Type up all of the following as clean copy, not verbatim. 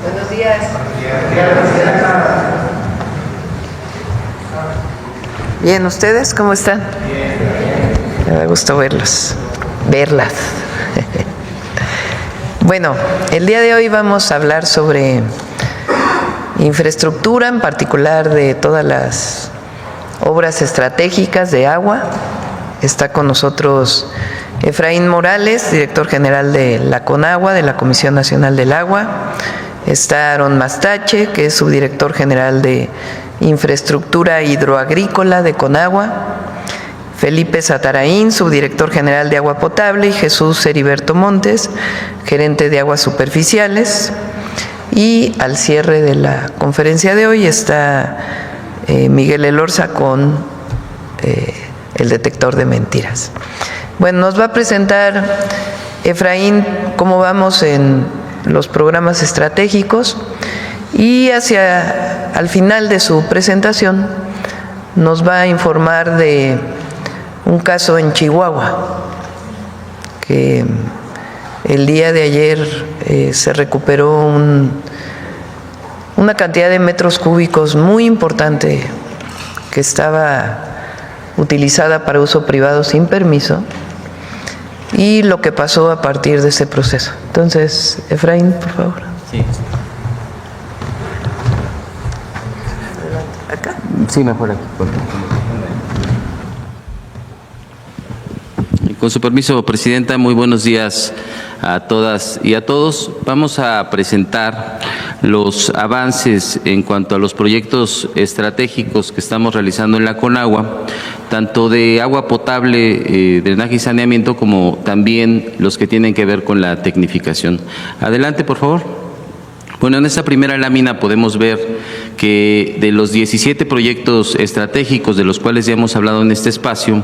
Buenos días. Bien, ¿ustedes cómo están? Me da gusto verlas. Bueno, el día de hoy vamos a hablar sobre infraestructura, en particular de todas las obras estratégicas de agua. Está con nosotros Efraín Morales, director general de la CONAGUA, de la Comisión Nacional del Agua. Está Aaron Mastache, que es subdirector general de Infraestructura Hidroagrícola de CONAGUA. Felipe Sataraín, subdirector general de Agua Potable, y Jesús Heriberto Montes, gerente de Aguas Superficiales. Y al cierre de la conferencia de hoy está Miguel Elorza con el detector de mentiras. Bueno, nos va a presentar Efraín cómo vamos en los programas estratégicos y al final de su presentación nos va a informar de un caso en Chihuahua, que el día de ayer se recuperó una cantidad de metros cúbicos muy importante que estaba utilizada para uso privado sin permiso y lo que pasó a partir de ese proceso. Entonces, Efraín, por favor. Sí. ¿Acá? Sí, mejor aquí. Con su permiso, Presidenta, muy buenos días a todas y a todos. Vamos a presentar los avances en cuanto a los proyectos estratégicos que estamos realizando en la CONAGUA, tanto de agua potable, drenaje y saneamiento, como también los que tienen que ver con la tecnificación. Adelante, por favor. Bueno, en esta primera lámina podemos ver que de los 17 proyectos estratégicos de los cuales ya hemos hablado en este espacio,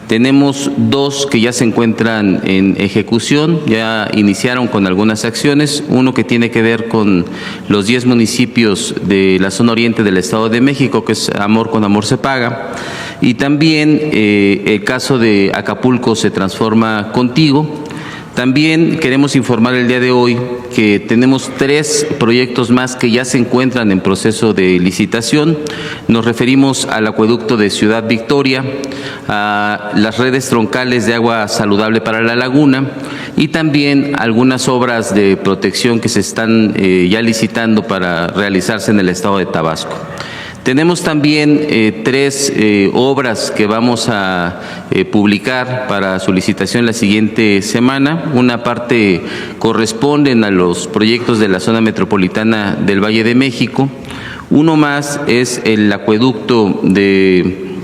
tenemos 2 que ya se encuentran en ejecución, ya iniciaron con algunas acciones, uno que tiene que ver con los 10 municipios de la zona oriente del Estado de México, que es Amor con Amor se paga, y también el caso de Acapulco se transforma contigo. También queremos informar el día de hoy que tenemos 3 proyectos más que ya se encuentran en proceso de licitación. Nos referimos al acueducto de Ciudad Victoria, a las redes troncales de agua saludable para la laguna y también algunas obras de protección que se están ya licitando para realizarse en el estado de Tabasco. Tenemos también 3 obras que vamos a publicar para su licitación la siguiente semana. Una parte corresponden a los proyectos de la zona metropolitana del Valle de México. Uno más es el acueducto de...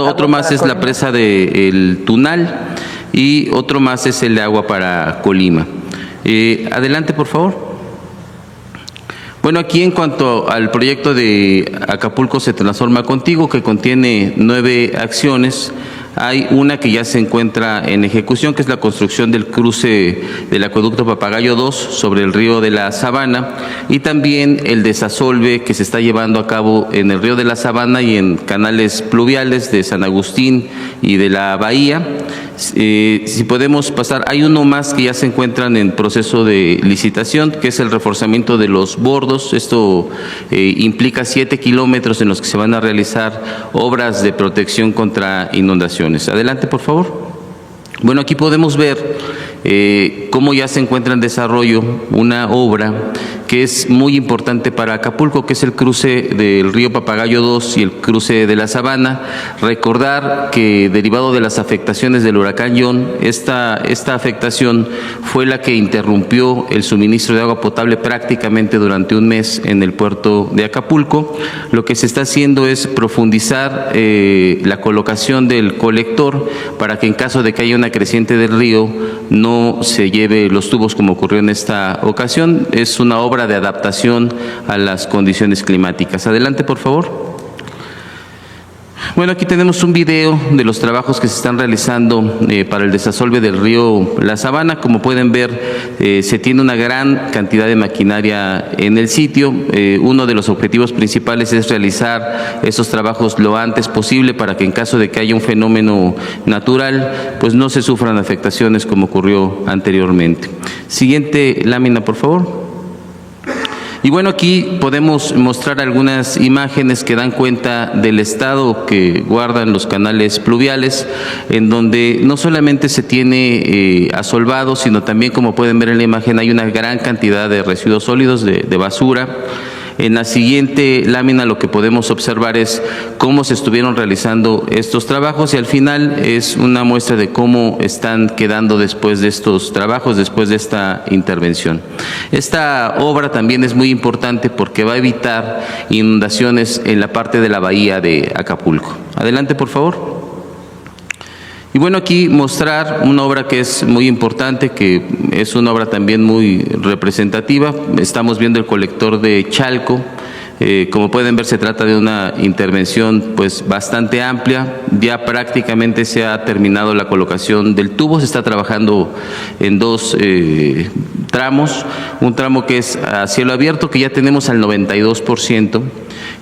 Otro más es la presa del Tunal y otro más es el de agua para Colima. Adelante, por favor. Bueno, aquí en cuanto al proyecto de Acapulco se transforma contigo, que contiene 9 acciones, hay una que ya se encuentra en ejecución, que es la construcción del cruce del acueducto Papagayo 2 sobre el río de la Sabana, y también el desasolve que se está llevando a cabo en el río de la Sabana y en canales pluviales de San Agustín y de la Bahía. Si podemos pasar, hay uno más que ya se encuentran en proceso de licitación, que es el reforzamiento de los bordos. Esto implica 7 kilómetros en los que se van a realizar obras de protección contra inundaciones. Adelante, por favor. Bueno, aquí podemos ver cómo ya se encuentra en desarrollo una obra que es muy importante para Acapulco, que es el cruce del río Papagayo 2 y el cruce de la Sabana. Recordar que derivado de las afectaciones del huracán John, esta afectación fue la que interrumpió el suministro de agua potable prácticamente durante un mes en el puerto de Acapulco. Lo que se está haciendo es profundizar la colocación del colector para que en caso de que haya una creciente del río no se lleve los tubos como ocurrió en esta ocasión. Es una obra de adaptación a las condiciones climáticas. Adelante, por favor. Bueno, aquí tenemos un video de los trabajos que se están realizando para el desasolve del río La Sabana. Como pueden ver, se tiene una gran cantidad de maquinaria en el sitio. Uno de los objetivos principales es realizar esos trabajos lo antes posible para que en caso de que haya un fenómeno natural, pues no se sufran afectaciones como ocurrió anteriormente. Siguiente lámina, por favor. Y bueno, aquí podemos mostrar algunas imágenes que dan cuenta del estado que guardan los canales pluviales, en donde no solamente se tiene asolvado, sino también, como pueden ver en la imagen, hay una gran cantidad de residuos sólidos, de basura. En la siguiente lámina lo que podemos observar es cómo se estuvieron realizando estos trabajos y al final es una muestra de cómo están quedando después de estos trabajos, después de esta intervención. Esta obra también es muy importante porque va a evitar inundaciones en la parte de la bahía de Acapulco. Adelante, por favor. Y bueno, aquí mostrar una obra que es muy importante, que es una obra también muy representativa. Estamos viendo el colector de Chalco. Como pueden ver, se trata de una intervención pues bastante amplia. Ya prácticamente se ha terminado la colocación del tubo. Se está trabajando en dos tramos. Un tramo que es a cielo abierto, que ya tenemos al 92%.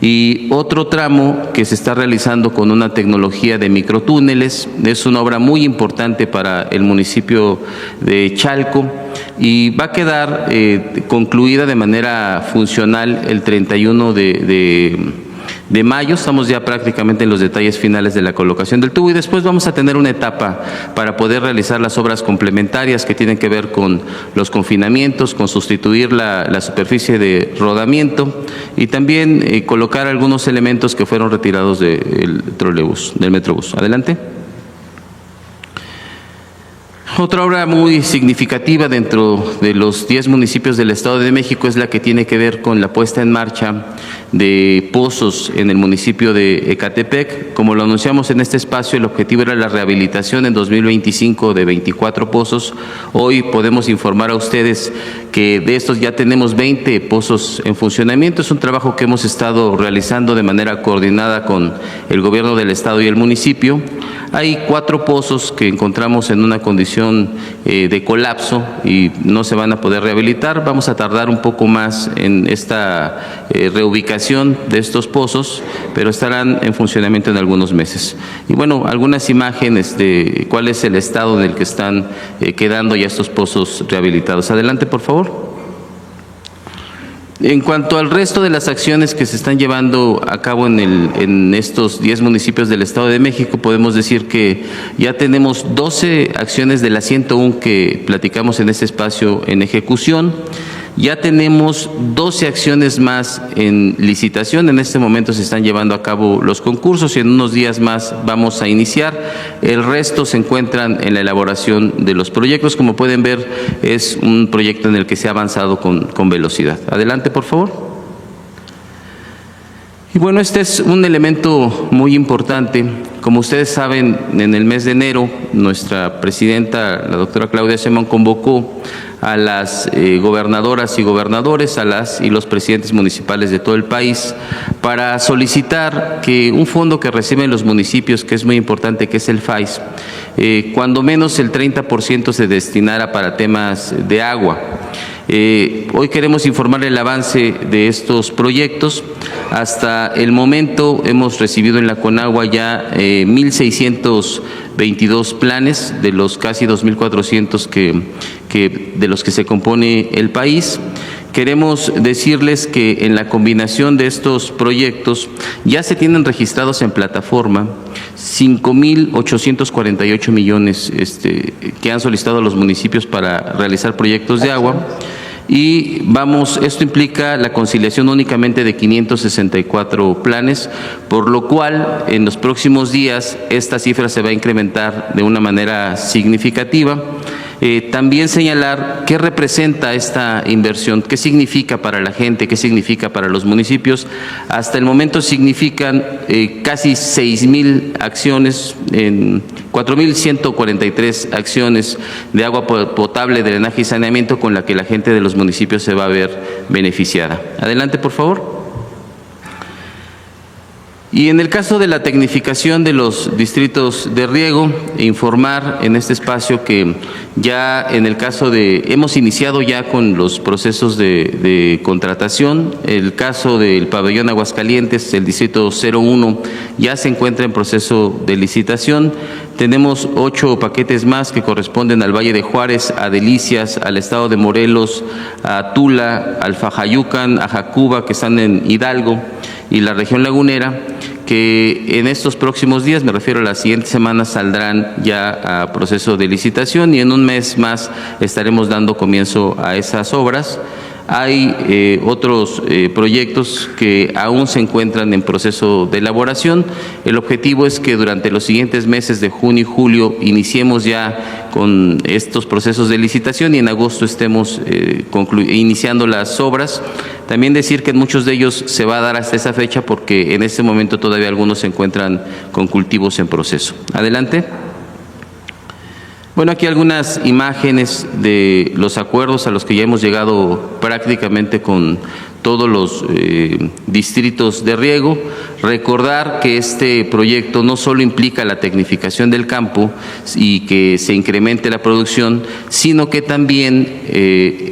Y otro tramo que se está realizando con una tecnología de microtúneles. Es una obra muy importante para el municipio de Chalco y va a quedar concluida de manera funcional el 31 de mayo. Estamos ya prácticamente en los detalles finales de la colocación del tubo y después vamos a tener una etapa para poder realizar las obras complementarias que tienen que ver con los confinamientos, con sustituir la superficie de rodamiento y también colocar algunos elementos que fueron retirados del trolebús, del Metrobús. Adelante. Otra obra muy significativa dentro de los 10 municipios del Estado de México es la que tiene que ver con la puesta en marcha de pozos en el municipio de Ecatepec. Como lo anunciamos en este espacio, el objetivo era la rehabilitación en 2025 de 24 pozos. Hoy podemos informar a ustedes que de estos ya tenemos 20 pozos en funcionamiento. Es un trabajo que hemos estado realizando de manera coordinada con el gobierno del Estado y el municipio. Hay 4 pozos que encontramos en una condición de colapso y no se van a poder rehabilitar. Vamos a tardar un poco más en esta reubicación de estos pozos, pero estarán en funcionamiento en algunos meses. Y bueno, algunas imágenes de cuál es el estado en el que están quedando ya estos pozos rehabilitados. Adelante, por favor. En cuanto al resto de las acciones que se están llevando a cabo en estos 10 municipios del Estado de México, podemos decir que ya tenemos 12 acciones de las 101 que platicamos en este espacio en ejecución. Ya tenemos 12 acciones más en licitación. En este momento se están llevando a cabo los concursos y en unos días más vamos a iniciar. El resto se encuentran en la elaboración de los proyectos. Como pueden ver, es un proyecto en el que se ha avanzado con velocidad. Adelante, por favor. Y bueno, este es un elemento muy importante. Como ustedes saben, en el mes de enero, nuestra presidenta, la doctora Claudia Sheinbaum, convocó a las gobernadoras y gobernadores, a las y los presidentes municipales de todo el país, para solicitar que un fondo que reciben los municipios, que es muy importante, que es el FAIS, cuando menos el 30% se destinara para temas de agua. Hoy queremos informar el avance de estos proyectos. Hasta el momento hemos recibido en la Conagua ya 1,622 planes de los casi 2,400 de los que se compone el país. Queremos decirles que en la combinación de estos proyectos ya se tienen registrados en plataforma 5,848 millones que han solicitado los municipios para realizar proyectos de agua. Y esto implica la conciliación únicamente de 564 planes, por lo cual en los próximos días esta cifra se va a incrementar de una manera significativa. También señalar qué representa esta inversión, qué significa para la gente, qué significa para los municipios. Hasta el momento significan casi 6,000 acciones, 4,143 acciones de agua potable, drenaje y saneamiento con la que la gente de los municipios se va a ver beneficiada. Adelante, por favor. Y en el caso de la tecnificación de los distritos de riego, informar en este espacio que ya en el caso hemos iniciado ya con los procesos de contratación. El caso del pabellón Aguascalientes, el distrito 01, ya se encuentra en proceso de licitación. Tenemos 8 paquetes más que corresponden al Valle de Juárez, a Delicias, al estado de Morelos, a Tula, al Fajayucan, a Jacuba, que están en Hidalgo, y la región lagunera, que en estos próximos días, me refiero a las siguientes semanas, saldrán ya a proceso de licitación y en un mes más estaremos dando comienzo a esas obras. Hay otros proyectos que aún se encuentran en proceso de elaboración. El objetivo es que durante los siguientes meses de junio y julio iniciemos ya con estos procesos de licitación y en agosto estemos iniciando las obras. También decir que en muchos de ellos se va a dar hasta esa fecha porque en este momento todavía algunos se encuentran con cultivos en proceso. Adelante. Bueno, aquí algunas imágenes de los acuerdos a los que ya hemos llegado prácticamente con todos los distritos de riego. Recordar que este proyecto no solo implica la tecnificación del campo y que se incremente la producción, sino que también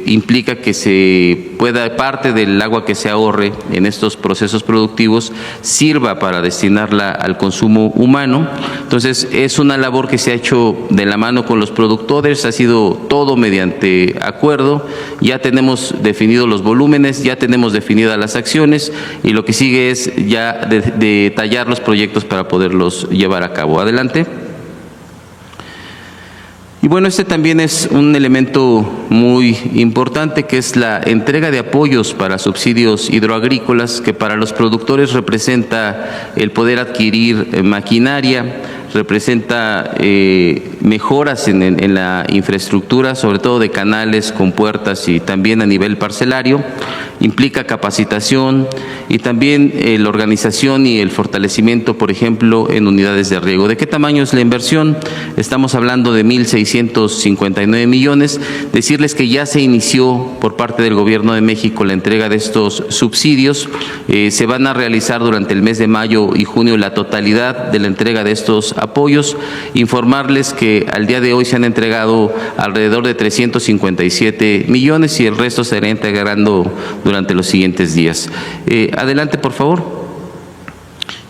implica que se pueda, parte del agua que se ahorre en estos procesos productivos, sirva para destinarla al consumo humano. Entonces, es una labor que se ha hecho de la mano con los productores, ha sido todo mediante acuerdo. Ya tenemos definidos los volúmenes, ya tenemos definidas las acciones y lo que sigue es ya detallar los proyectos para poderlos llevar a cabo. Adelante. Y bueno, este también es un elemento muy importante, que es la entrega de apoyos para subsidios hidroagrícolas, que para los productores representa el poder adquirir maquinaria, representa mejoras en la infraestructura, sobre todo de canales, compuertas y también a nivel parcelario. Implica capacitación y también la organización y el fortalecimiento, por ejemplo, en unidades de riego. ¿De qué tamaño es la inversión? Estamos hablando de 1,659 millones. Decirles que ya se inició por parte del Gobierno de México la entrega de estos subsidios. Se van a realizar durante el mes de mayo y junio la totalidad de la entrega de estos apoyos. Informarles que al día de hoy se han entregado alrededor de 357 millones y el resto se irá integrando durante los siguientes días. Adelante, por favor.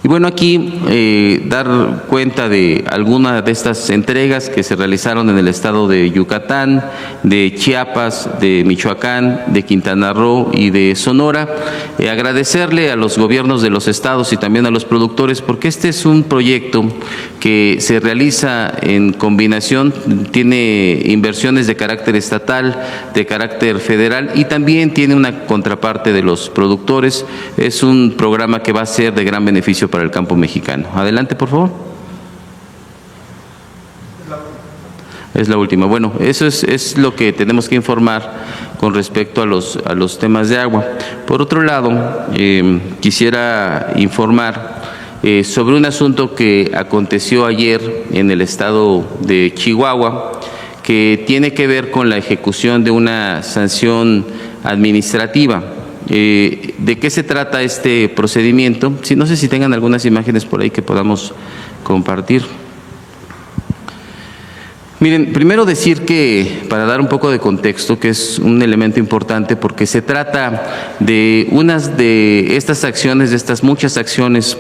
Y bueno, aquí dar cuenta de algunas de estas entregas que se realizaron en el estado de Yucatán, de Chiapas, de Michoacán, de Quintana Roo y de Sonora. Agradecerle a los gobiernos de los estados y también a los productores, porque este es un proyecto que se realiza en combinación, tiene inversiones de carácter estatal, de carácter federal y también tiene una contraparte de los productores. Es un programa que va a ser de gran beneficio para el campo mexicano. Adelante, por favor. Es la última. Bueno, eso es lo que tenemos que informar con respecto a los temas de agua. Por otro lado, quisiera informar sobre un asunto que aconteció ayer en el estado de Chihuahua, que tiene que ver con la ejecución de una sanción administrativa. ¿De qué se trata este procedimiento? No sé si tengan algunas imágenes por ahí que podamos compartir. Miren, primero decir que, para dar un poco de contexto, que es un elemento importante porque se trata de unas de estas acciones, de estas muchas acciones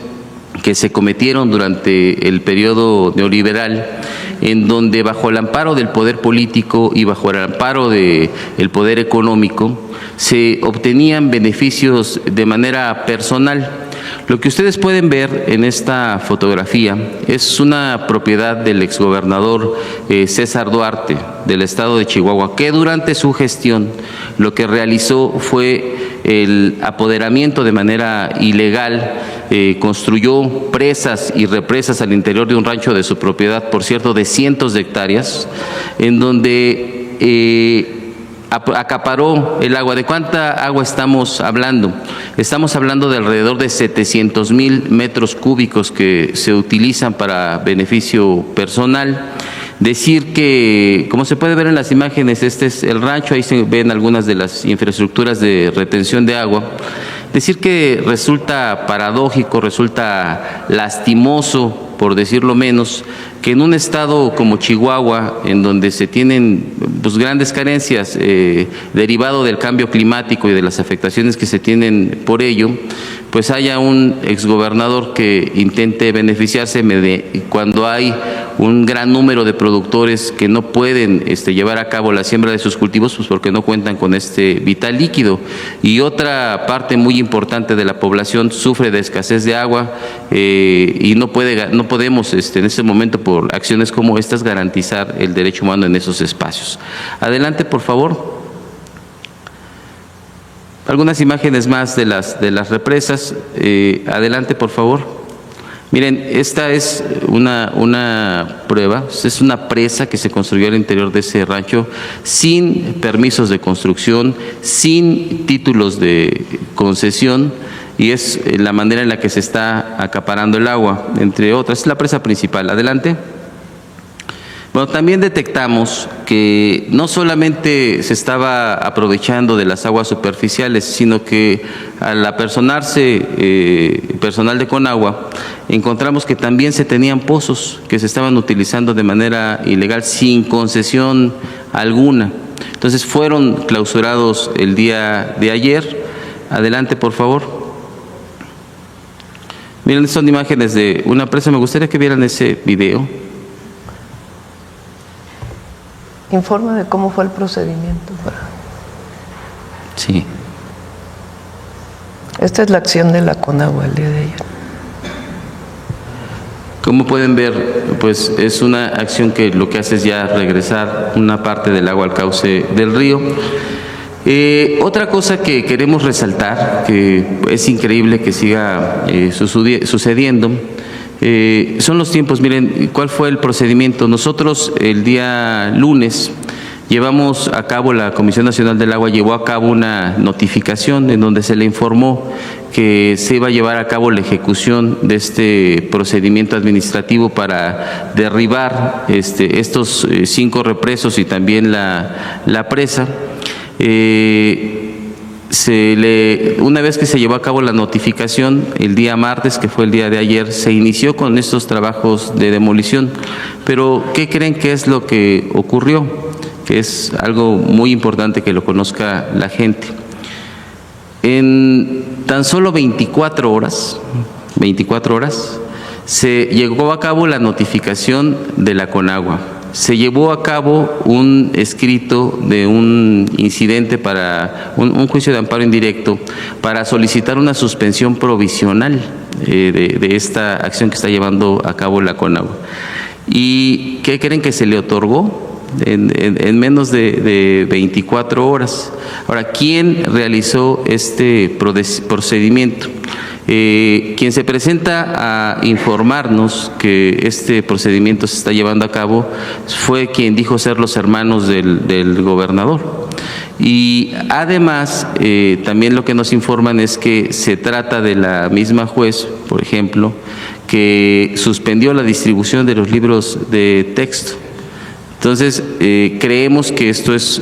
que se cometieron durante el periodo neoliberal, en donde bajo el amparo del poder político y bajo el amparo del poder económico se obtenían beneficios de manera personal. Lo que ustedes pueden ver en esta fotografía es una propiedad del exgobernador César Duarte del estado de Chihuahua, que durante su gestión lo que realizó fue el apoderamiento de manera ilegal, construyó presas y represas al interior de un rancho de su propiedad, por cierto, de cientos de hectáreas, en donde acaparó el agua. ¿De cuánta agua estamos hablando? Estamos hablando de alrededor de 700,000 metros cúbicos que se utilizan para beneficio personal. Decir que, como se puede ver en las imágenes, este es el rancho, ahí se ven algunas de las infraestructuras de retención de agua. Decir que resulta paradójico, resulta lastimoso, por decirlo menos, que en un estado como Chihuahua, en donde se tienen pues, grandes carencias derivado del cambio climático y de las afectaciones que se tienen por ello, pues haya un exgobernador que intente beneficiarse cuando hay un gran número de productores que no pueden llevar a cabo la siembra de sus cultivos, pues porque no cuentan con este vital líquido. Y otra parte muy importante de la población sufre de escasez de agua y no podemos en este momento, por acciones como estas, garantizar el derecho humano en esos espacios. Adelante, por favor. Algunas imágenes más de las represas. Adelante, por favor. Miren, esta es una prueba, es una presa que se construyó al interior de ese rancho sin permisos de construcción, sin títulos de concesión, y es la manera en la que se está acaparando el agua, entre otras. Es la presa principal. Adelante. Bueno, también detectamos que no solamente se estaba aprovechando de las aguas superficiales, sino que al apersonarse personal de Conagua, encontramos que también se tenían pozos que se estaban utilizando de manera ilegal, sin concesión alguna. Entonces fueron clausurados el día de ayer. Adelante, por favor. Miren, son imágenes de una presa. Me gustaría que vieran ese video. Informe de cómo fue el procedimiento. Sí. Esta es la acción de la Conagua el día de ayer. Como pueden ver, pues es una acción que lo que hace es ya regresar una parte del agua al cauce del río. Otra cosa que queremos resaltar, que es increíble que siga sucediendo, son los tiempos. Miren, ¿cuál fue el procedimiento? Nosotros el día lunes llevamos a cabo, la Comisión Nacional del Agua llevó a cabo una notificación en donde se le informó que se iba a llevar a cabo la ejecución de este procedimiento administrativo para derribar estos 5 represos y también la presa. Una vez que se llevó a cabo la notificación, el día martes, que fue el día de ayer, se inició con estos trabajos de demolición. Pero, ¿qué creen que es lo que ocurrió? Que es algo muy importante que lo conozca la gente. En tan solo 24 horas, se llevó a cabo la notificación de la Conagua. Se llevó a cabo un escrito de un incidente para un juicio de amparo indirecto para solicitar una suspensión provisional de esta acción que está llevando a cabo la Conagua. ¿Y qué creen que se le otorgó? En menos de 24 horas. Ahora, ¿quién realizó este procedimiento? Quien se presenta a informarnos que este procedimiento se está llevando a cabo fue quien dijo ser los hermanos del gobernador. Y además, también lo que nos informan es que se trata de la misma juez, por ejemplo, que suspendió la distribución de los libros de texto. Entonces, creemos que esto es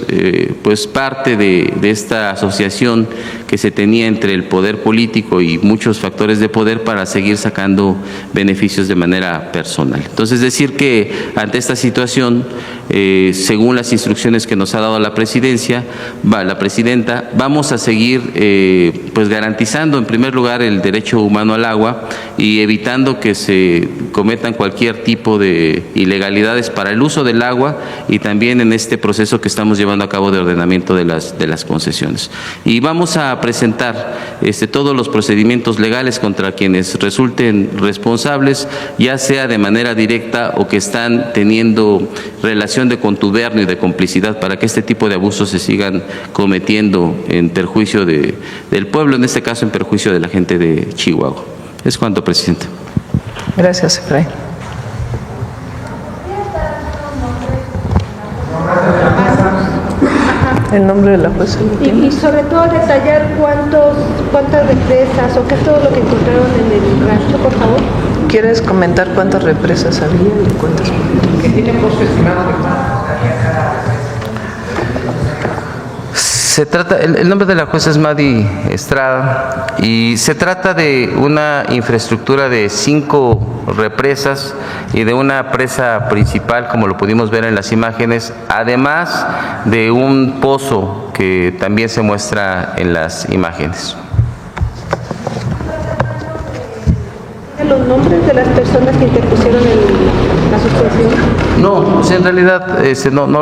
pues parte de esta asociación que se tenía entre el poder político y muchos factores de poder para seguir sacando beneficios de manera personal. Entonces, decir que ante esta situación, según las instrucciones que nos ha dado la presidenta, vamos a seguir pues garantizando en primer lugar el derecho humano al agua y evitando que se cometan cualquier tipo de ilegalidades para el uso del agua y también en este proceso que estamos llevando a cabo de ordenamiento de las concesiones. Y vamos a presentar todos los procedimientos legales contra quienes resulten responsables, ya sea de manera directa o que están teniendo relación de contubernio y de complicidad para que este tipo de abusos se sigan cometiendo en perjuicio del pueblo, en este caso en perjuicio de la gente de Chihuahua. Es cuanto, presidente. Gracias, Efraín. El nombre de la jueza. Y sobre todo detallar cuántas represas o qué es todo lo que encontraron en el rancho, por favor. ¿Quieres comentar cuántas represas había y cuántas? ¿Qué tiene costo estimado de cuánto? Se trata, el nombre de la jueza es Madi Estrada y se trata de una infraestructura de 5 represas y de una presa principal, como lo pudimos ver en las imágenes, además de un pozo que también se muestra en las imágenes. ¿Los nombres de las personas que interpusieron la suspensión? No, pues en realidad no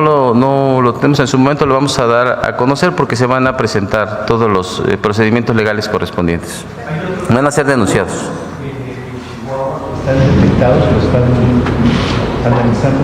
lo tenemos en su momento, lo vamos a dar a conocer porque se van a presentar todos los procedimientos legales correspondientes. Van a ser denunciados. ¿Están detectados o están analizando?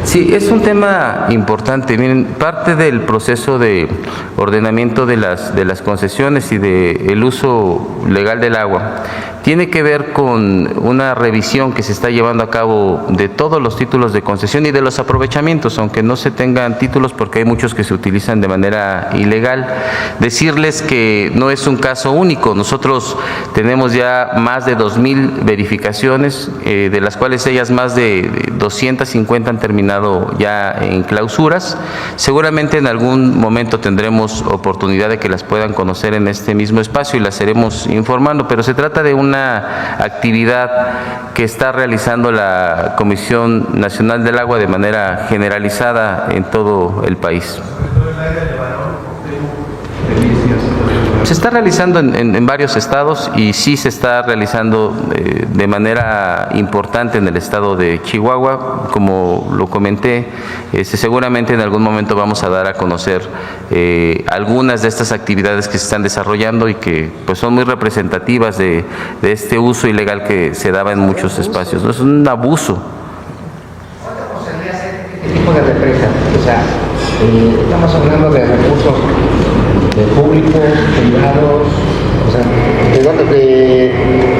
Sí, es un tema importante. Miren, parte del proceso de ordenamiento de las concesiones y del uso legal del agua tiene que ver con una revisión que se está llevando a cabo de todos los títulos de concesión y de los aprovechamientos, aunque no se tengan títulos porque hay muchos que se utilizan de manera ilegal. Decirles que no es un caso único. Nosotros tenemos ya más de 2,000 verificaciones, de las cuales ellas más de 250 han terminado ya en clausuras. Seguramente en algún momento tendremos oportunidad de que las puedan conocer en este mismo espacio y las seremos informando, pero se trata de una actividad que está realizando la Comisión Nacional del Agua de manera generalizada en todo el país. Se está realizando en varios estados y sí se está realizando de manera importante en el estado de Chihuahua. Como lo comenté, seguramente en algún momento vamos a dar a conocer algunas de estas actividades que se están desarrollando y que pues son muy representativas de este uso ilegal que se daba en muchos espacios. ¿No? Es un abuso. ¿Qué tipo de represa? O sea, estamos hablando de recursos de públicos, privados, o sea,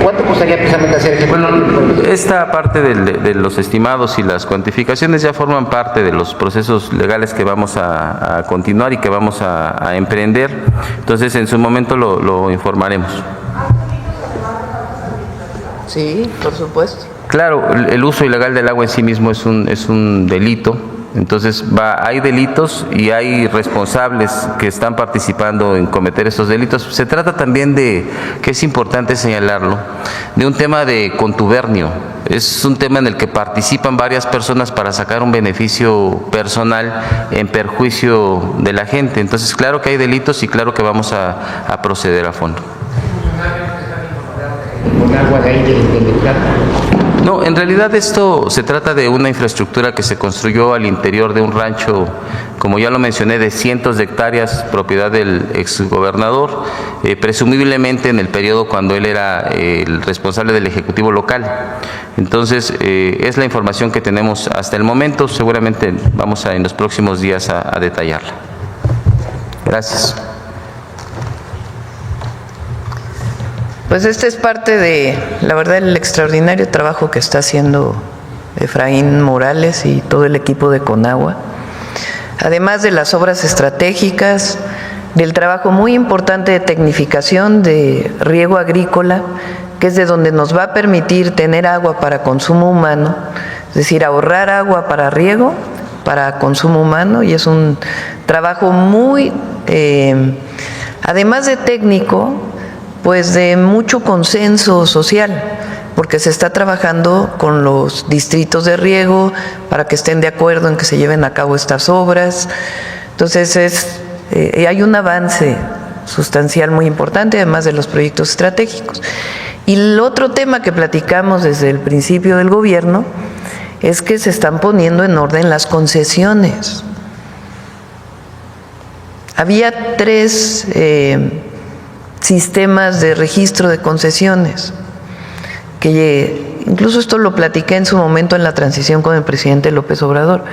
¿cuánto costaría precisamente hacer ese? Bueno, esta parte de los estimados y las cuantificaciones ya forman parte de los procesos legales que vamos a continuar y que vamos a emprender. Entonces, en su momento lo informaremos. Sí, por supuesto. Claro, el uso ilegal del agua en sí mismo es un delito. Entonces hay delitos y hay responsables que están participando en cometer estos delitos. Se trata también de, que es importante señalarlo, de un tema de contubernio. Es un tema en el que participan varias personas para sacar un beneficio personal en perjuicio de la gente. Entonces, claro que hay delitos y claro que vamos a proceder a fondo. Con agua de ahí del Plata. No, en realidad esto se trata de una infraestructura que se construyó al interior de un rancho, como ya lo mencioné, de cientos de hectáreas, propiedad del exgobernador, presumiblemente en el periodo cuando él era el responsable del Ejecutivo local. Entonces, es la información que tenemos hasta el momento. Seguramente vamos en los próximos días a detallarla. Gracias. Pues este es parte de, la verdad, el extraordinario trabajo que está haciendo Efraín Morales y todo el equipo de Conagua. Además de las obras estratégicas, del trabajo muy importante de tecnificación de riego agrícola, que es de donde nos va a permitir tener agua para consumo humano, es decir, ahorrar agua para riego, para consumo humano, y es un trabajo muy, además de técnico, pues de mucho consenso social, porque se está trabajando con los distritos de riego para que estén de acuerdo en que se lleven a cabo estas obras. Entonces hay un avance sustancial muy importante, además de los proyectos estratégicos. Y el otro tema que platicamos desde el principio del gobierno es que se están poniendo en orden las concesiones. Había 3 sistemas de registro de concesiones, que incluso esto lo platiqué en su momento en la transición con el presidente López Obrador.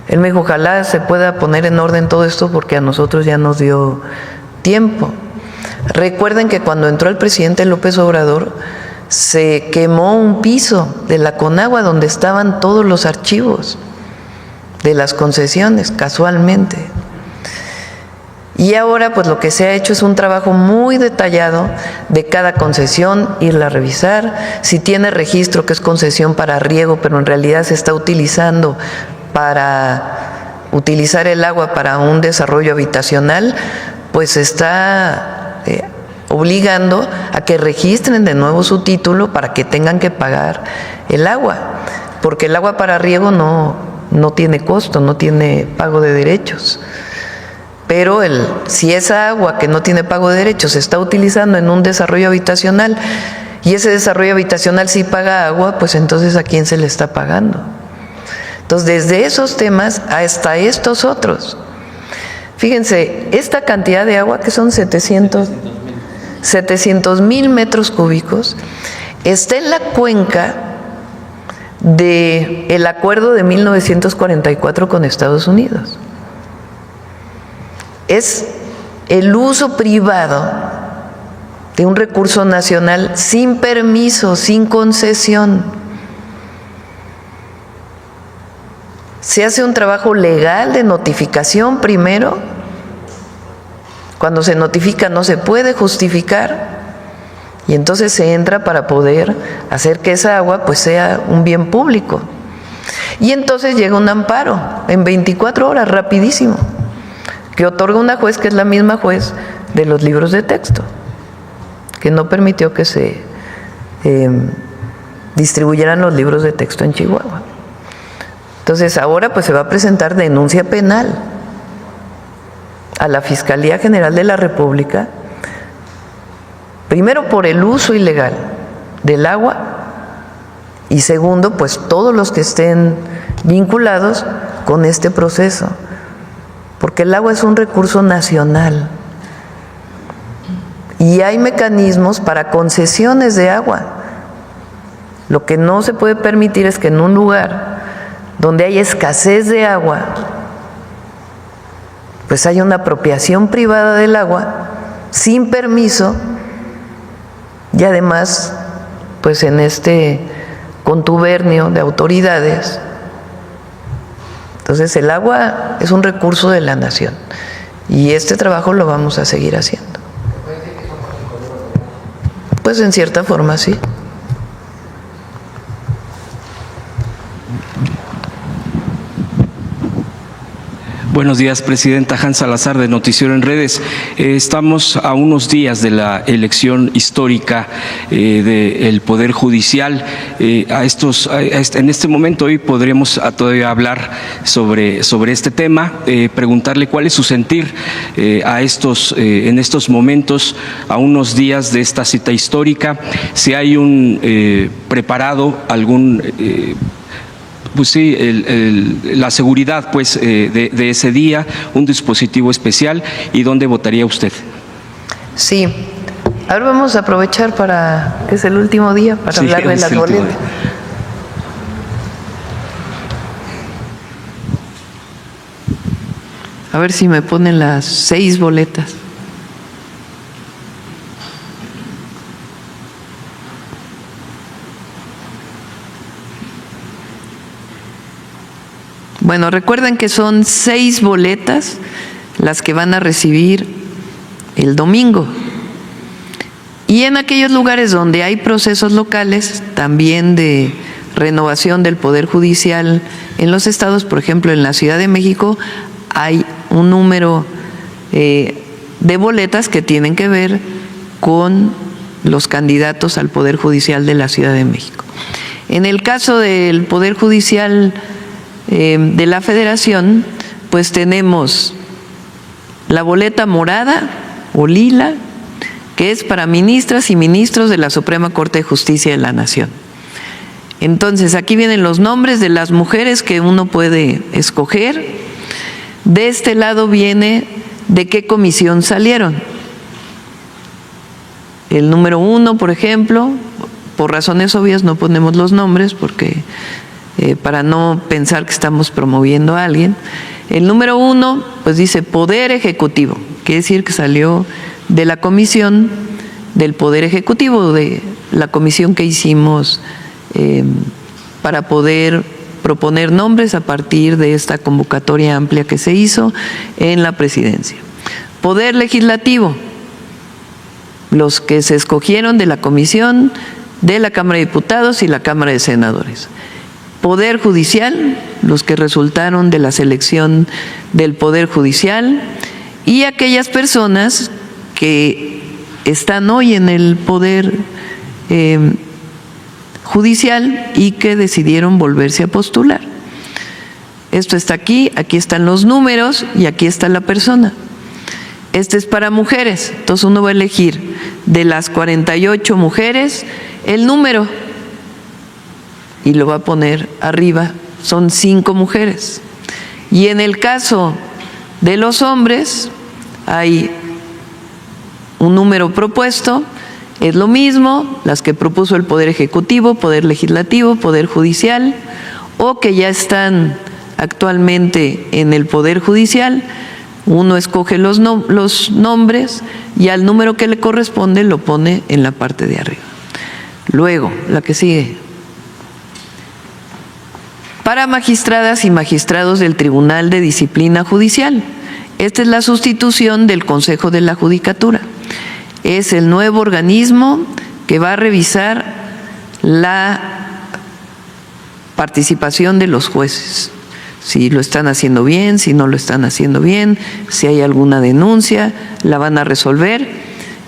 Él me dijo, ojalá se pueda poner en orden todo esto porque a nosotros ya nos dio tiempo. Recuerden que cuando entró el presidente López Obrador, se quemó un piso de la Conagua donde estaban todos los archivos de las concesiones, casualmente. Y ahora pues lo que se ha hecho es un trabajo muy detallado de cada concesión, irla a revisar, si tiene registro que es concesión para riego, pero en realidad se está utilizando para utilizar el agua para un desarrollo habitacional, pues está obligando a que registren de nuevo su título para que tengan que pagar el agua, porque el agua para riego no tiene costo, no tiene pago de derechos. Pero si esa agua que no tiene pago de derechos se está utilizando en un desarrollo habitacional y ese desarrollo habitacional sí paga agua, pues entonces ¿a quién se le está pagando? Entonces, desde esos temas hasta estos otros. Fíjense, esta cantidad de agua, que son 700,000 metros cúbicos, está en la cuenca del acuerdo de 1944 con Estados Unidos. Es el uso privado de un recurso nacional sin permiso, sin concesión. Se hace un trabajo legal de notificación primero. Cuando se notifica no se puede justificar y entonces se entra para poder hacer que esa agua pues sea un bien público. Y entonces llega un amparo en 24 horas, rapidísimo, que otorga una juez que es la misma juez de los libros de texto, que no permitió que se distribuyeran los libros de texto en Chihuahua. Entonces ahora pues se va a presentar denuncia penal a la Fiscalía General de la República, primero por el uso ilegal del agua y segundo pues todos los que estén vinculados con este proceso, porque el agua es un recurso nacional y hay mecanismos para concesiones de agua. Lo que no se puede permitir es que en un lugar donde hay escasez de agua, pues hay una apropiación privada del agua sin permiso y además pues en este contubernio de autoridades. Entonces el agua es un recurso de la nación y este trabajo lo vamos a seguir haciendo. Pues en cierta forma sí. Buenos días, Presidenta. Hans Salazar, de Noticiero en Redes. Estamos a unos días de la elección histórica del Poder Judicial. En este momento hoy podremos todavía hablar sobre este tema, preguntarle cuál es su sentir en estos momentos, a unos días de esta cita histórica, si hay preparado algún pues sí, la seguridad pues de ese día, un dispositivo especial, y dónde votaría usted. Sí, ahora vamos a aprovechar que es el último día para hablar de las boletas. A ver si me ponen las 6 boletas. Bueno, recuerden que son 6 boletas las que van a recibir el domingo. Y en aquellos lugares donde hay procesos locales, también de renovación del Poder Judicial en los estados, por ejemplo, en la Ciudad de México, hay un número de boletas que tienen que ver con los candidatos al Poder Judicial de la Ciudad de México. En el caso del Poder Judicial de la Federación, pues tenemos la boleta morada o lila, que es para ministras y ministros de la Suprema Corte de Justicia de la Nación. Entonces, aquí vienen los nombres de las mujeres que uno puede escoger. De este lado viene de qué comisión salieron. El número 1, por ejemplo, por razones obvias no ponemos los nombres porque para no pensar que estamos promoviendo a alguien. El número 1, pues dice Poder Ejecutivo, quiere decir que salió de la comisión del Poder Ejecutivo, de la comisión que hicimos para poder proponer nombres a partir de esta convocatoria amplia que se hizo en la presidencia. Poder Legislativo, los que se escogieron de la comisión de la Cámara de Diputados y la Cámara de Senadores. Poder Judicial, los que resultaron de la selección del Poder Judicial, y aquellas personas que están hoy en el Poder Judicial y que decidieron volverse a postular. Esto está aquí, aquí están los números y aquí está la persona. Este es para mujeres, entonces uno va a elegir de las 48 mujeres el número y lo va a poner arriba, son 5 mujeres. Y en el caso de los hombres hay un número propuesto, es lo mismo, las que propuso el Poder Ejecutivo, Poder Legislativo, Poder Judicial, o que ya están actualmente en el Poder Judicial. Uno escoge los nombres y al número que le corresponde lo pone en la parte de arriba. Luego, la que sigue. Para magistradas y magistrados del Tribunal de Disciplina Judicial. Esta es la sustitución del Consejo de la Judicatura. Es el nuevo organismo que va a revisar la participación de los jueces. Si lo están haciendo bien, si no lo están haciendo bien, si hay alguna denuncia, la van a resolver.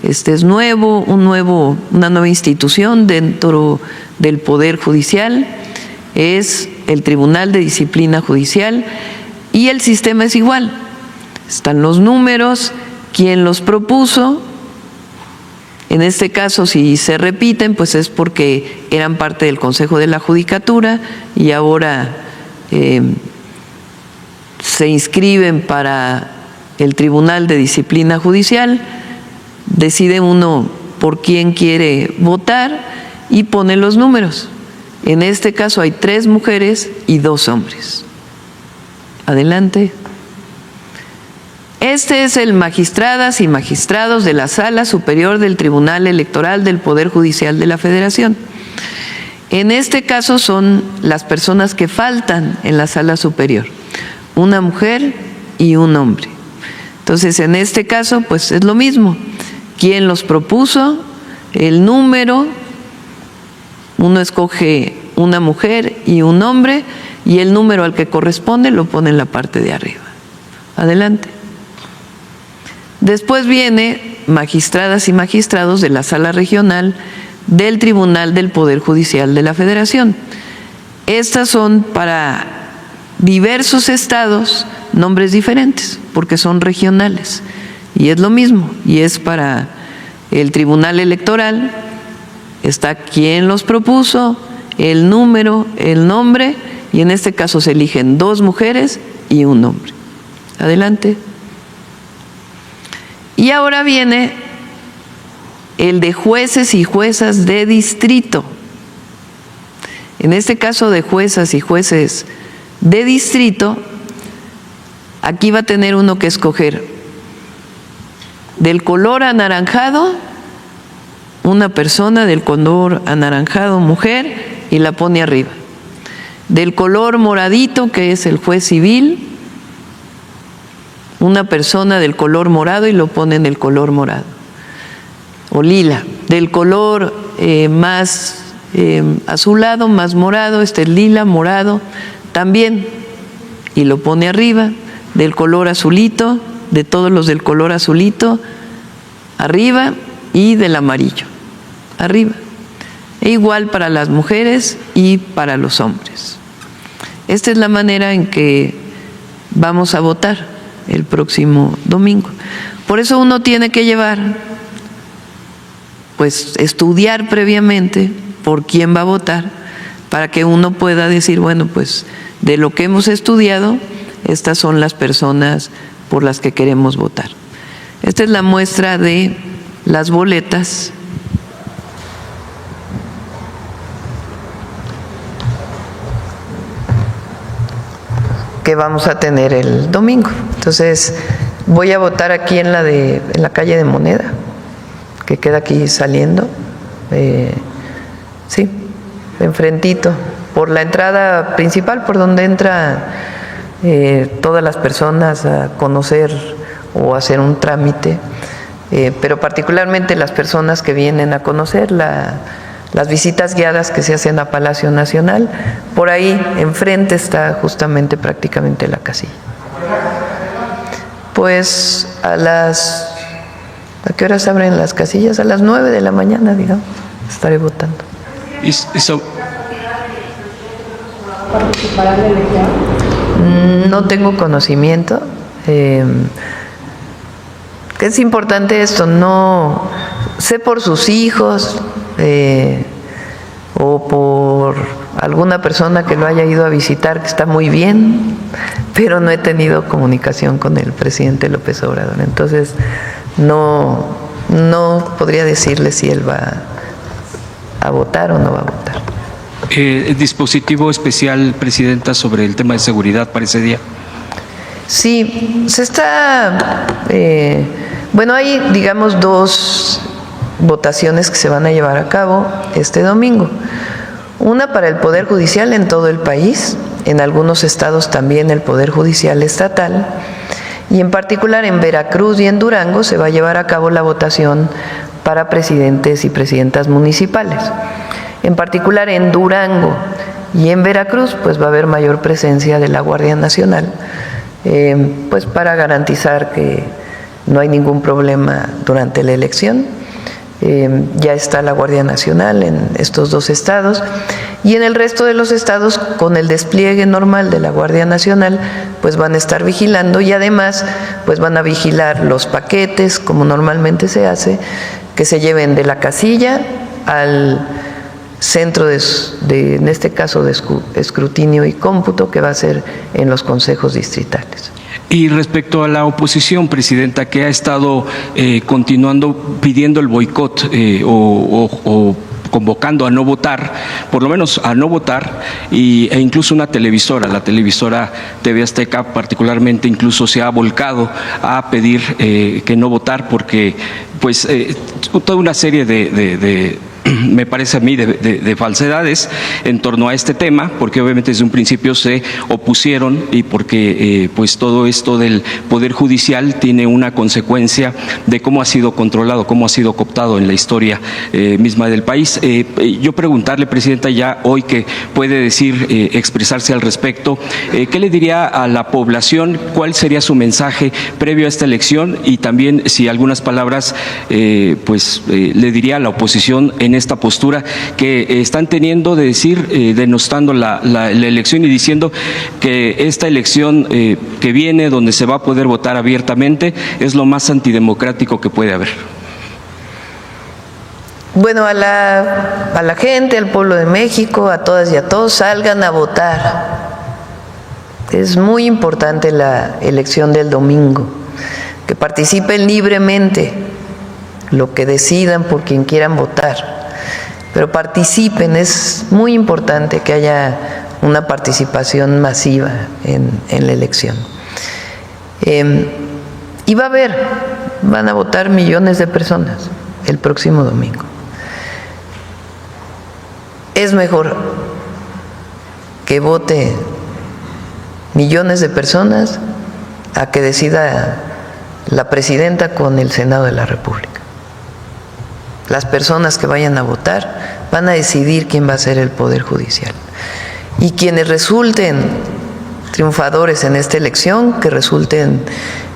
Este es nuevo, una nueva institución dentro del Poder Judicial. Es el Tribunal de Disciplina Judicial y el sistema es igual. Están los números, quién los propuso. En este caso, si se repiten, pues es porque eran parte del Consejo de la Judicatura y ahora se inscriben para el Tribunal de Disciplina Judicial, decide uno por quién quiere votar y pone los números. En este caso hay 3 mujeres y 2 hombres. Adelante. Este es el magistradas y magistrados de la Sala Superior del Tribunal Electoral del Poder Judicial de la Federación. En este caso son las personas que faltan en la Sala Superior, una mujer y un hombre. Entonces, en este caso, pues es lo mismo. ¿Quién los propuso? El número, uno escoge una mujer y un hombre, y el número al que corresponde lo pone en la parte de arriba. Adelante. Después viene magistradas y magistrados de la Sala Regional del Tribunal del Poder Judicial de la Federación. Estas son para diversos estados, nombres diferentes, porque son regionales. Y es lo mismo, y es para el Tribunal Electoral, está quién los propuso, el número, el nombre, y en este caso se eligen 2 mujeres y un hombre. Adelante. Y ahora viene el de jueces y juezas de distrito. En este caso de juezas y jueces de distrito, aquí va a tener uno que escoger del color anaranjado, una persona del color anaranjado, mujer, y la pone arriba. Del color moradito, que es el juez civil, una persona del color morado y lo pone en el color morado. O lila, del color más azulado, más morado, este es lila, morado, también, y lo pone arriba. Del color azulito, de todos los del color azulito, arriba, y del amarillo, arriba. E igual para las mujeres y para los hombres. Esta es la manera en que vamos a votar el próximo domingo. Por eso uno tiene que llevar, pues estudiar previamente por quién va a votar, para que uno pueda decir, bueno, pues de lo que hemos estudiado, estas son las personas por las que queremos votar. Esta es la muestra de las boletas. Que vamos a tener el domingo. Entonces, voy a votar aquí en la calle de Moneda, que queda aquí saliendo, sí, enfrentito, por la entrada principal, por donde entran todas las personas a conocer o hacer un trámite, pero particularmente las personas que vienen a conocer las visitas guiadas que se hacen a Palacio Nacional. Por ahí enfrente está justamente prácticamente la casilla. Pues ¿a qué horas abren las casillas? A las 9 de la mañana, digamos, estaré votando. ¿Participará en la elección? No tengo conocimiento. Es importante esto, no sé por sus hijos o por alguna persona que lo haya ido a visitar, que está muy bien, pero no he tenido comunicación con el presidente López Obrador. Entonces, no podría decirle si él va a votar o no va a votar. ¿Dispositivo especial, Presidenta, sobre el tema de seguridad para ese día? Sí, se está... bueno, hay, digamos, 2 votaciones que se van a llevar a cabo este domingo. Una para el Poder Judicial en todo el país, en algunos estados también el Poder Judicial estatal, y en particular en Veracruz y en Durango se va a llevar a cabo la votación para presidentes y presidentas municipales. En particular en Durango y en Veracruz, pues va a haber mayor presencia de la Guardia Nacional, pues para garantizar que no hay ningún problema durante la elección. Ya está la Guardia Nacional en estos 2 estados y en el resto de los estados, con el despliegue normal de la Guardia Nacional, pues van a estar vigilando y además pues van a vigilar los paquetes, como normalmente se hace, que se lleven de la casilla al centro en este caso de escrutinio y cómputo, que va a ser en los consejos distritales. Y respecto a la oposición, Presidenta, que ha estado continuando pidiendo el boicot o convocando a no votar, por lo menos a no votar, e incluso la televisora TV Azteca particularmente, incluso se ha volcado a pedir que no votar porque pues toda una serie me parece a mí, de falsedades en torno a este tema, porque obviamente desde un principio se opusieron y porque pues todo esto del Poder Judicial tiene una consecuencia de cómo ha sido controlado, cómo ha sido cooptado en la historia misma del país. Yo preguntarle, Presidenta, ya hoy que puede decir, expresarse al respecto, ¿qué le diría a la población? ¿Cuál sería su mensaje previo a esta elección? Y también si algunas palabras le diría a la oposición en esta postura que están teniendo de decir, denostando la elección y diciendo que esta elección que viene, donde se va a poder votar abiertamente, es lo más antidemocrático que puede haber. Bueno, a la gente, al pueblo de México, a todas y a todos, salgan a votar. Es muy importante la elección del domingo, que participen libremente, lo que decidan por quien quieran votar. Pero participen, es muy importante que haya una participación masiva en la elección. Y van a votar millones de personas el próximo domingo. Es mejor que vote millones de personas a que decida la presidenta con el Senado de la República. Las personas que vayan a votar van a decidir quién va a ser el Poder Judicial. Y quienes resulten triunfadores en esta elección, que resulten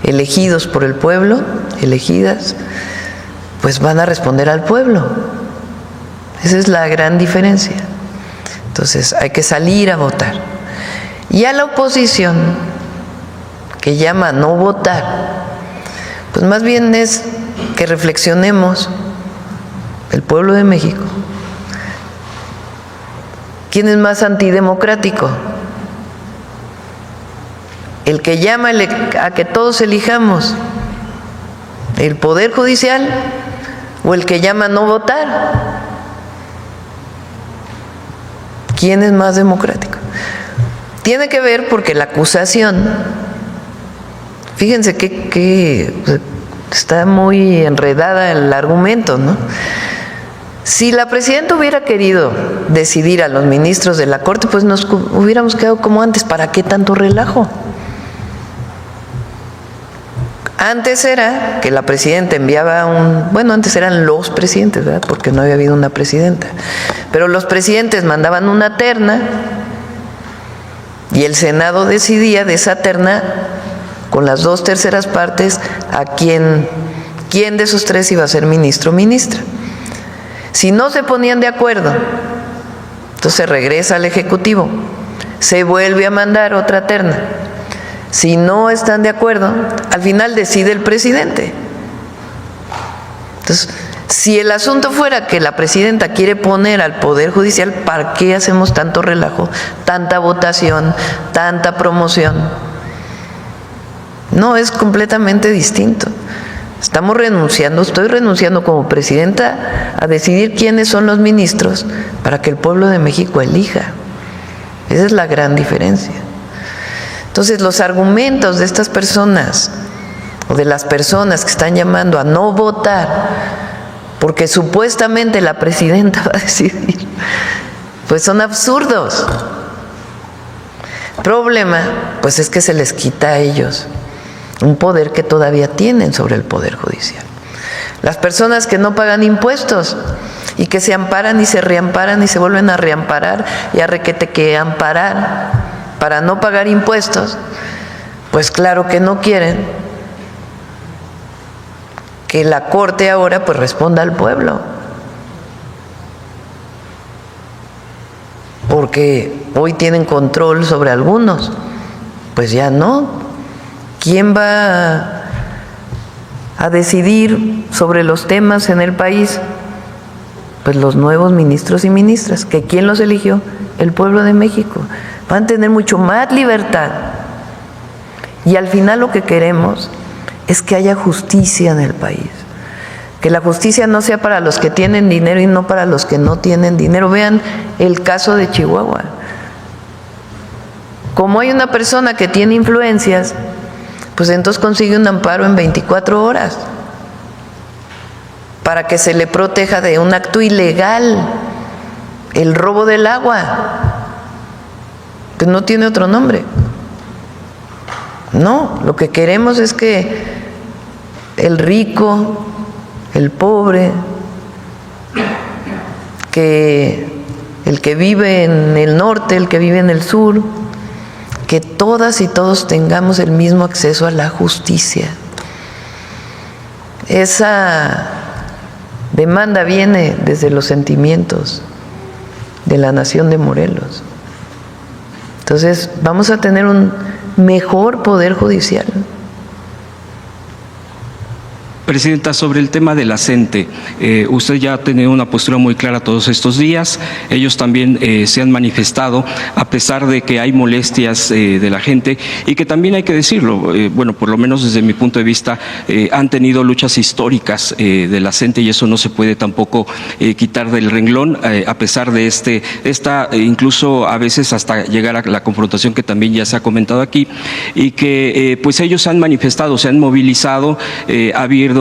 elegidos por el pueblo, elegidas, pues van a responder al pueblo. Esa es la gran diferencia. Entonces hay que salir a votar. Y a la oposición, que llama a no votar, pues más bien es que reflexionemos, el pueblo de México, ¿quién es más antidemocrático? ¿El que llama a que todos elijamos el Poder Judicial o el que llama a no votar? ¿Quién es más democrático? Tiene que ver porque la acusación, fíjense que está muy enredada el argumento, ¿no? Si la presidenta hubiera querido decidir a los ministros de la Corte, pues nos hubiéramos quedado como antes. ¿Para qué tanto relajo? Antes era que la presidenta enviaba antes eran los presidentes, ¿verdad? Porque no había habido una presidenta. Pero los presidentes mandaban una terna y el Senado decidía de esa terna con las 2/3 partes a quién de esos tres iba a ser ministro o ministra. Si no se ponían de acuerdo, entonces regresa al Ejecutivo, se vuelve a mandar otra terna. Si no están de acuerdo, al final decide el presidente. Entonces, si el asunto fuera que la presidenta quiere poner al Poder Judicial, ¿para qué hacemos tanto relajo, tanta votación, tanta promoción? No, es completamente distinto. Estamos renunciando, estoy renunciando como presidenta a decidir quiénes son los ministros para que el pueblo de México elija. Esa es la gran diferencia. Entonces, los argumentos de estas personas o de las personas que están llamando a no votar porque supuestamente la presidenta va a decidir, pues son absurdos. El problema, pues es que se les quita a ellos un poder que todavía tienen sobre el Poder Judicial. Las personas que no pagan impuestos y que se amparan y se reamparan y se vuelven a reamparar y a requete que amparar para no pagar impuestos, pues claro que no quieren que la Corte ahora pues responda al pueblo. Porque hoy tienen control sobre algunos, pues ya no. ¿Quién va a decidir sobre los temas en el país? Pues los nuevos ministros y ministras. ¿Que quién los eligió? El pueblo de México. Van a tener mucho más libertad. Y al final lo que queremos es que haya justicia en el país. Que la justicia no sea para los que tienen dinero y no para los que no tienen dinero. Vean el caso de Chihuahua. Como hay una persona que tiene influencias, pues entonces consigue un amparo en 24 horas para que se le proteja de un acto ilegal, el robo del agua. Pues no tiene otro nombre. No, lo que queremos es que el rico, el pobre, que el que vive en el norte, el que vive en el sur, que todas y todos tengamos el mismo acceso a la justicia. Esa demanda viene desde los sentimientos de la nación de Morelos. Entonces, vamos a tener un mejor poder judicial. Presidenta, sobre el tema de la CENTE, usted ya ha tenido una postura muy clara todos estos días. Ellos también se han manifestado, a pesar de que hay molestias de la gente y que también hay que decirlo, bueno, por lo menos desde mi punto de vista, han tenido luchas históricas de la CENTE y eso no se puede tampoco quitar del renglón, a pesar de incluso a veces hasta llegar a la confrontación que también ya se ha comentado aquí, y que pues ellos se han manifestado, se han movilizado, ha habido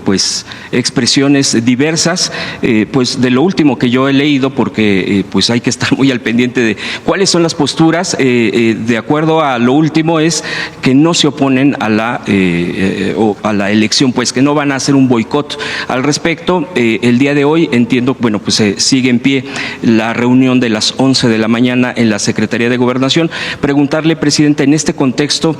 pues expresiones diversas, pues de lo último que yo he leído, porque pues hay que estar muy al pendiente de cuáles son las posturas, de acuerdo a lo último es que no se oponen a la elección, pues que no van a hacer un boicot al respecto. El día de hoy entiendo, bueno, pues sigue en pie la reunión de las 11 de la mañana en la Secretaría de Gobernación. Preguntarle, presidente, en este contexto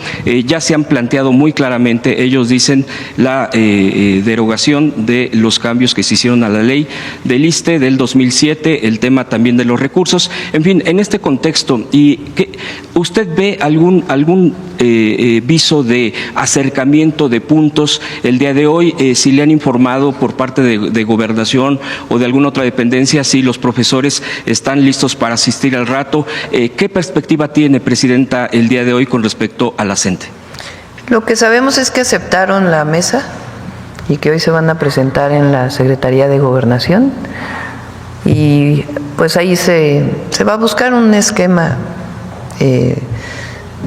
ya se han planteado muy claramente, ellos dicen, la derogación de los cambios que se hicieron a la ley del ISSSTE del 2007, el tema también de los recursos, en fin, en este contexto, ¿y usted ve algún viso de acercamiento de puntos el día de hoy? Si le han informado por parte de Gobernación o de alguna otra dependencia, si los profesores están listos para asistir al rato, ¿qué perspectiva tiene, presidenta, el día de hoy con respecto a la CENTE? Lo que sabemos es que aceptaron la mesa y que hoy se van a presentar en la Secretaría de Gobernación y pues ahí se va a buscar un esquema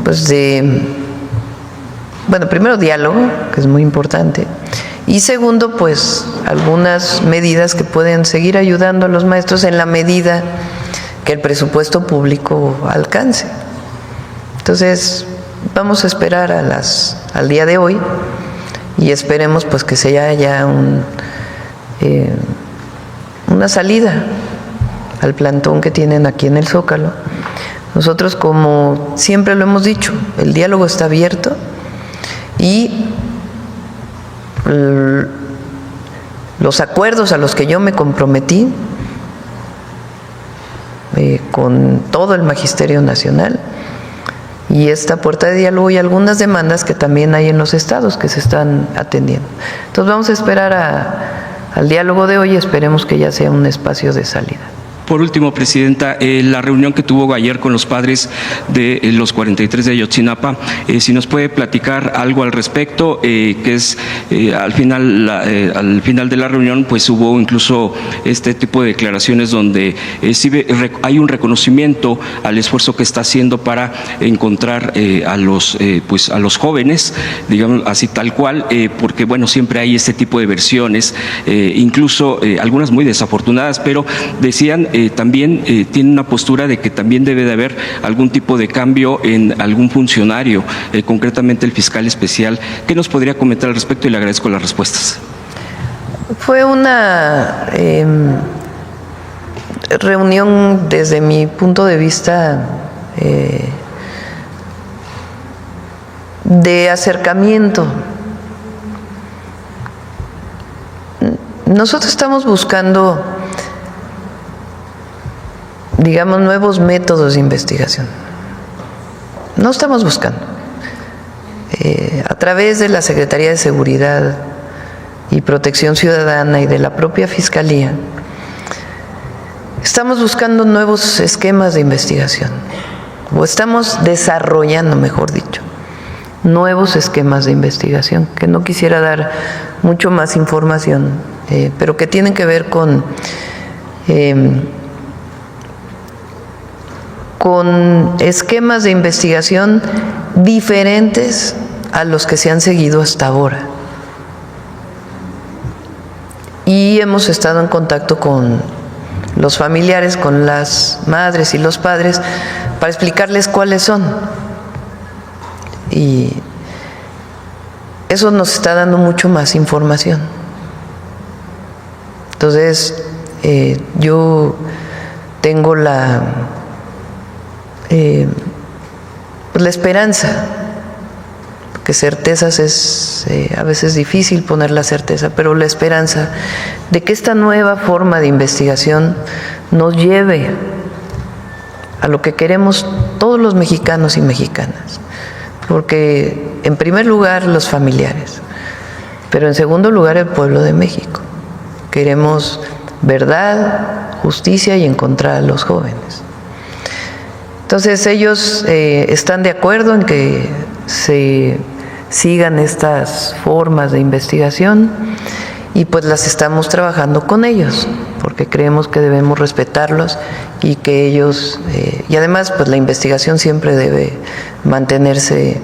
pues bueno, primero diálogo, que es muy importante, y segundo pues algunas medidas que pueden seguir ayudando a los maestros en la medida que el presupuesto público alcance. Entonces vamos a esperar al día de hoy y esperemos pues que se haya una salida al plantón que tienen aquí en el Zócalo. Nosotros, como siempre lo hemos dicho, el diálogo está abierto, y los acuerdos a los que yo me comprometí con todo el Magisterio Nacional y esta puerta de diálogo y algunas demandas que también hay en los estados que se están atendiendo. Entonces vamos a esperar al diálogo de hoy y esperemos que ya sea un espacio de salida. Por último, Presidenta, la reunión que tuvo ayer con los padres de los 43 de Ayotzinapa, si nos puede platicar algo al respecto, que es al final de la reunión, pues hubo incluso este tipo de declaraciones donde hay un reconocimiento al esfuerzo que está haciendo para encontrar a los jóvenes, digamos así tal cual, porque bueno, siempre hay este tipo de versiones, incluso algunas muy desafortunadas, pero decían también tiene una postura de que también debe de haber algún tipo de cambio en algún funcionario, concretamente el fiscal especial. ¿Qué nos podría comentar al respecto? Y le agradezco las respuestas. Fue una reunión desde mi punto de vista de acercamiento. Nosotros estamos buscando, digamos, nuevos métodos de investigación. No estamos buscando. A través de la Secretaría de Seguridad y Protección Ciudadana y de la propia Fiscalía, estamos buscando nuevos esquemas de investigación, o estamos desarrollando, mejor dicho, nuevos esquemas de investigación, que no quisiera dar mucho más información, pero que tienen que ver con esquemas de investigación diferentes a los que se han seguido hasta ahora. Y hemos estado en contacto con los familiares, con las madres y los padres, para explicarles cuáles son. Y eso nos está dando mucho más información. Entonces, yo tengo la esperanza, porque certezas es a veces difícil poner la certeza, pero la esperanza de que esta nueva forma de investigación nos lleve a lo que queremos todos los mexicanos y mexicanas, porque en primer lugar los familiares, pero en segundo lugar el pueblo de México. Queremos verdad, justicia y encontrar a los jóvenes. Entonces ellos están de acuerdo en que se sigan estas formas de investigación y pues las estamos trabajando con ellos, porque creemos que debemos respetarlos y que ellos, y además pues la investigación siempre debe mantenerse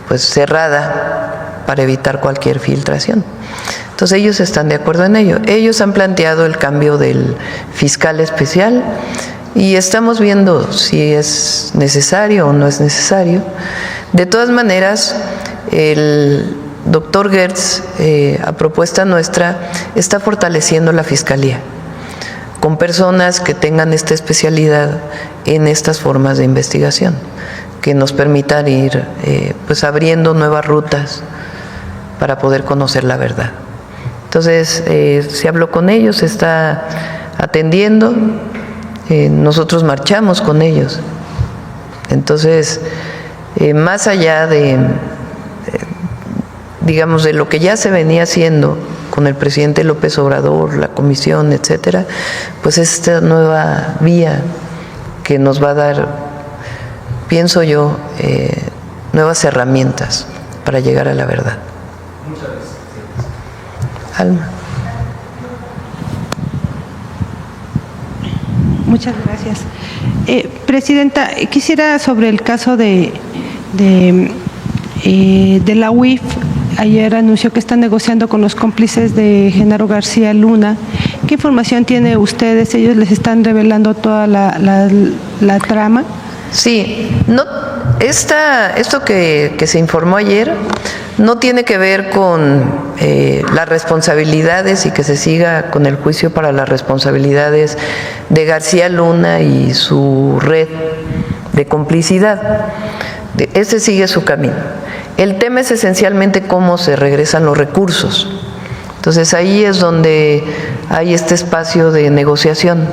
pues cerrada para evitar cualquier filtración. Entonces ellos están de acuerdo en ello. Ellos han planteado el cambio del fiscal especial y estamos viendo si es necesario o no es necesario. De todas maneras, el doctor Gertz, a propuesta nuestra, está fortaleciendo la Fiscalía con personas que tengan esta especialidad en estas formas de investigación, que nos permitan ir pues abriendo nuevas rutas para poder conocer la verdad. Entonces, se habló con ellos, se está atendiendo, nosotros marchamos con ellos. Entonces, más allá de, digamos, de lo que ya se venía haciendo con el presidente López Obrador, la comisión, etcétera, pues esta nueva vía que nos va a dar, pienso yo, nuevas herramientas para llegar a la verdad. Muchas gracias. Alma. Muchas gracias. Presidenta, quisiera sobre el caso de la UIF. Ayer anunció que está negociando con los cómplices de Genaro García Luna. ¿Qué información tiene ustedes? ¿Ellos les están revelando toda la trama? Sí, no, esto que se informó ayer no tiene que ver con las responsabilidades y que se siga con el juicio para las responsabilidades de García Luna y su red de complicidad. Ese sigue su camino. El tema es esencialmente cómo se regresan los recursos. Entonces ahí es donde hay este espacio de negociación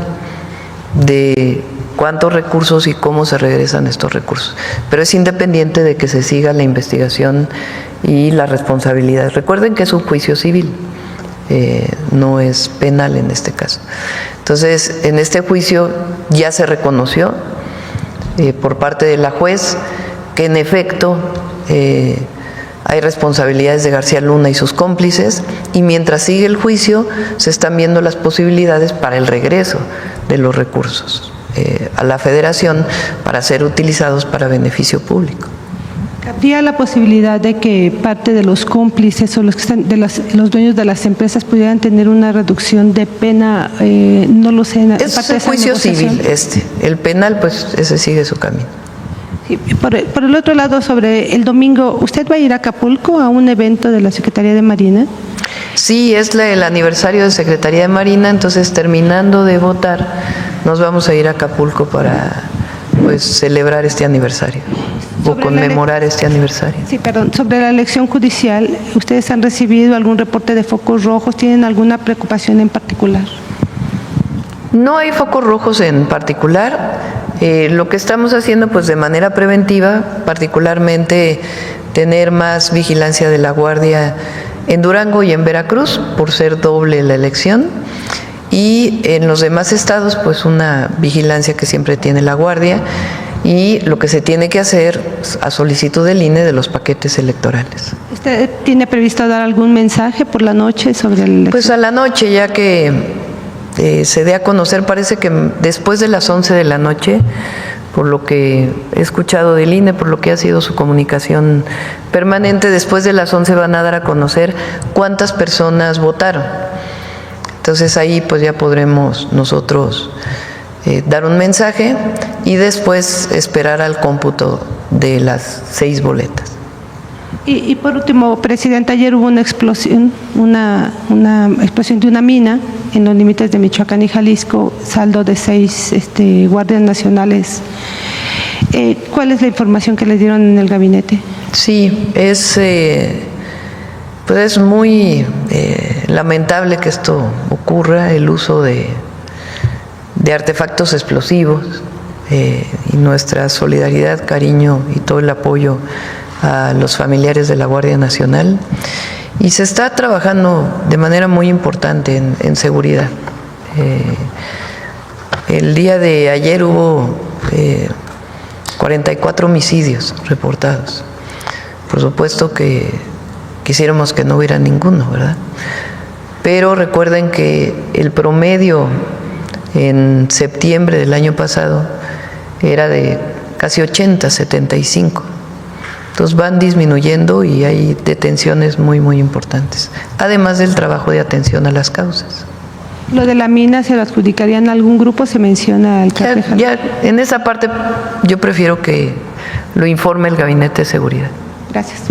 de cuántos recursos y cómo se regresan estos recursos. Pero es independiente de que se siga la investigación y la responsabilidad. Recuerden que es un juicio civil, no es penal en este caso. Entonces, en este juicio ya se reconoció por parte de la juez que en efecto hay responsabilidades de García Luna y sus cómplices, y mientras sigue el juicio se están viendo las posibilidades para el regreso de los recursos a la Federación para ser utilizados para beneficio público. ¿Habría la posibilidad de que parte de los cómplices o los que están los dueños de las empresas pudieran tener una reducción de pena? No lo sé. Es parte de un esa juicio negociación. civil el penal pues ese sigue su camino. Sí, por el otro lado, sobre el domingo, ¿usted va a ir a Acapulco a un evento de la Secretaría de Marina? Sí, es el aniversario de Secretaría de Marina, entonces terminando de votar nos vamos a ir a Acapulco para pues celebrar este aniversario o conmemorar este aniversario. Sí, perdón. Sobre la elección judicial, ¿ustedes han recibido algún reporte de focos rojos? ¿Tienen alguna preocupación en particular? No hay focos rojos en particular. Lo que estamos haciendo pues de manera preventiva, particularmente tener más vigilancia de la Guardia en Durango y en Veracruz, por ser doble la elección, y en los demás estados pues una vigilancia que siempre tiene la Guardia, y lo que se tiene que hacer a solicitud del INE de los paquetes electorales. ¿Usted tiene previsto dar algún mensaje por la noche sobre el elección? Pues a la noche, ya que se dé a conocer, parece que después de las 11 de la noche, por lo que he escuchado del INE, por lo que ha sido su comunicación permanente, después de las 11 van a dar a conocer cuántas personas votaron. Entonces ahí pues ya podremos nosotros dar un mensaje y después esperar al cómputo de las 6 boletas. Y por último, Presidenta, ayer hubo una explosión de una mina en los límites de Michoacán y Jalisco, saldo de 6 guardias nacionales. ¿Cuál es la información que les dieron en el gabinete? Sí, pues es muy lamentable que esto ocurra, el uso de artefactos explosivos, y nuestra solidaridad, cariño y todo el apoyo a los familiares de la Guardia Nacional. Y se está trabajando de manera muy importante en seguridad. El día de ayer hubo 44 homicidios reportados. Por supuesto que quisiéramos que no hubiera ninguno, ¿verdad? Pero recuerden que el promedio en septiembre del año pasado era de casi 80, 75. Entonces van disminuyendo y hay detenciones muy, muy importantes, además del trabajo de atención a las causas. ¿Lo de la mina se lo adjudicarían a algún grupo? Se menciona el Cártel. Ya en esa parte yo prefiero que lo informe el Gabinete de Seguridad. Gracias.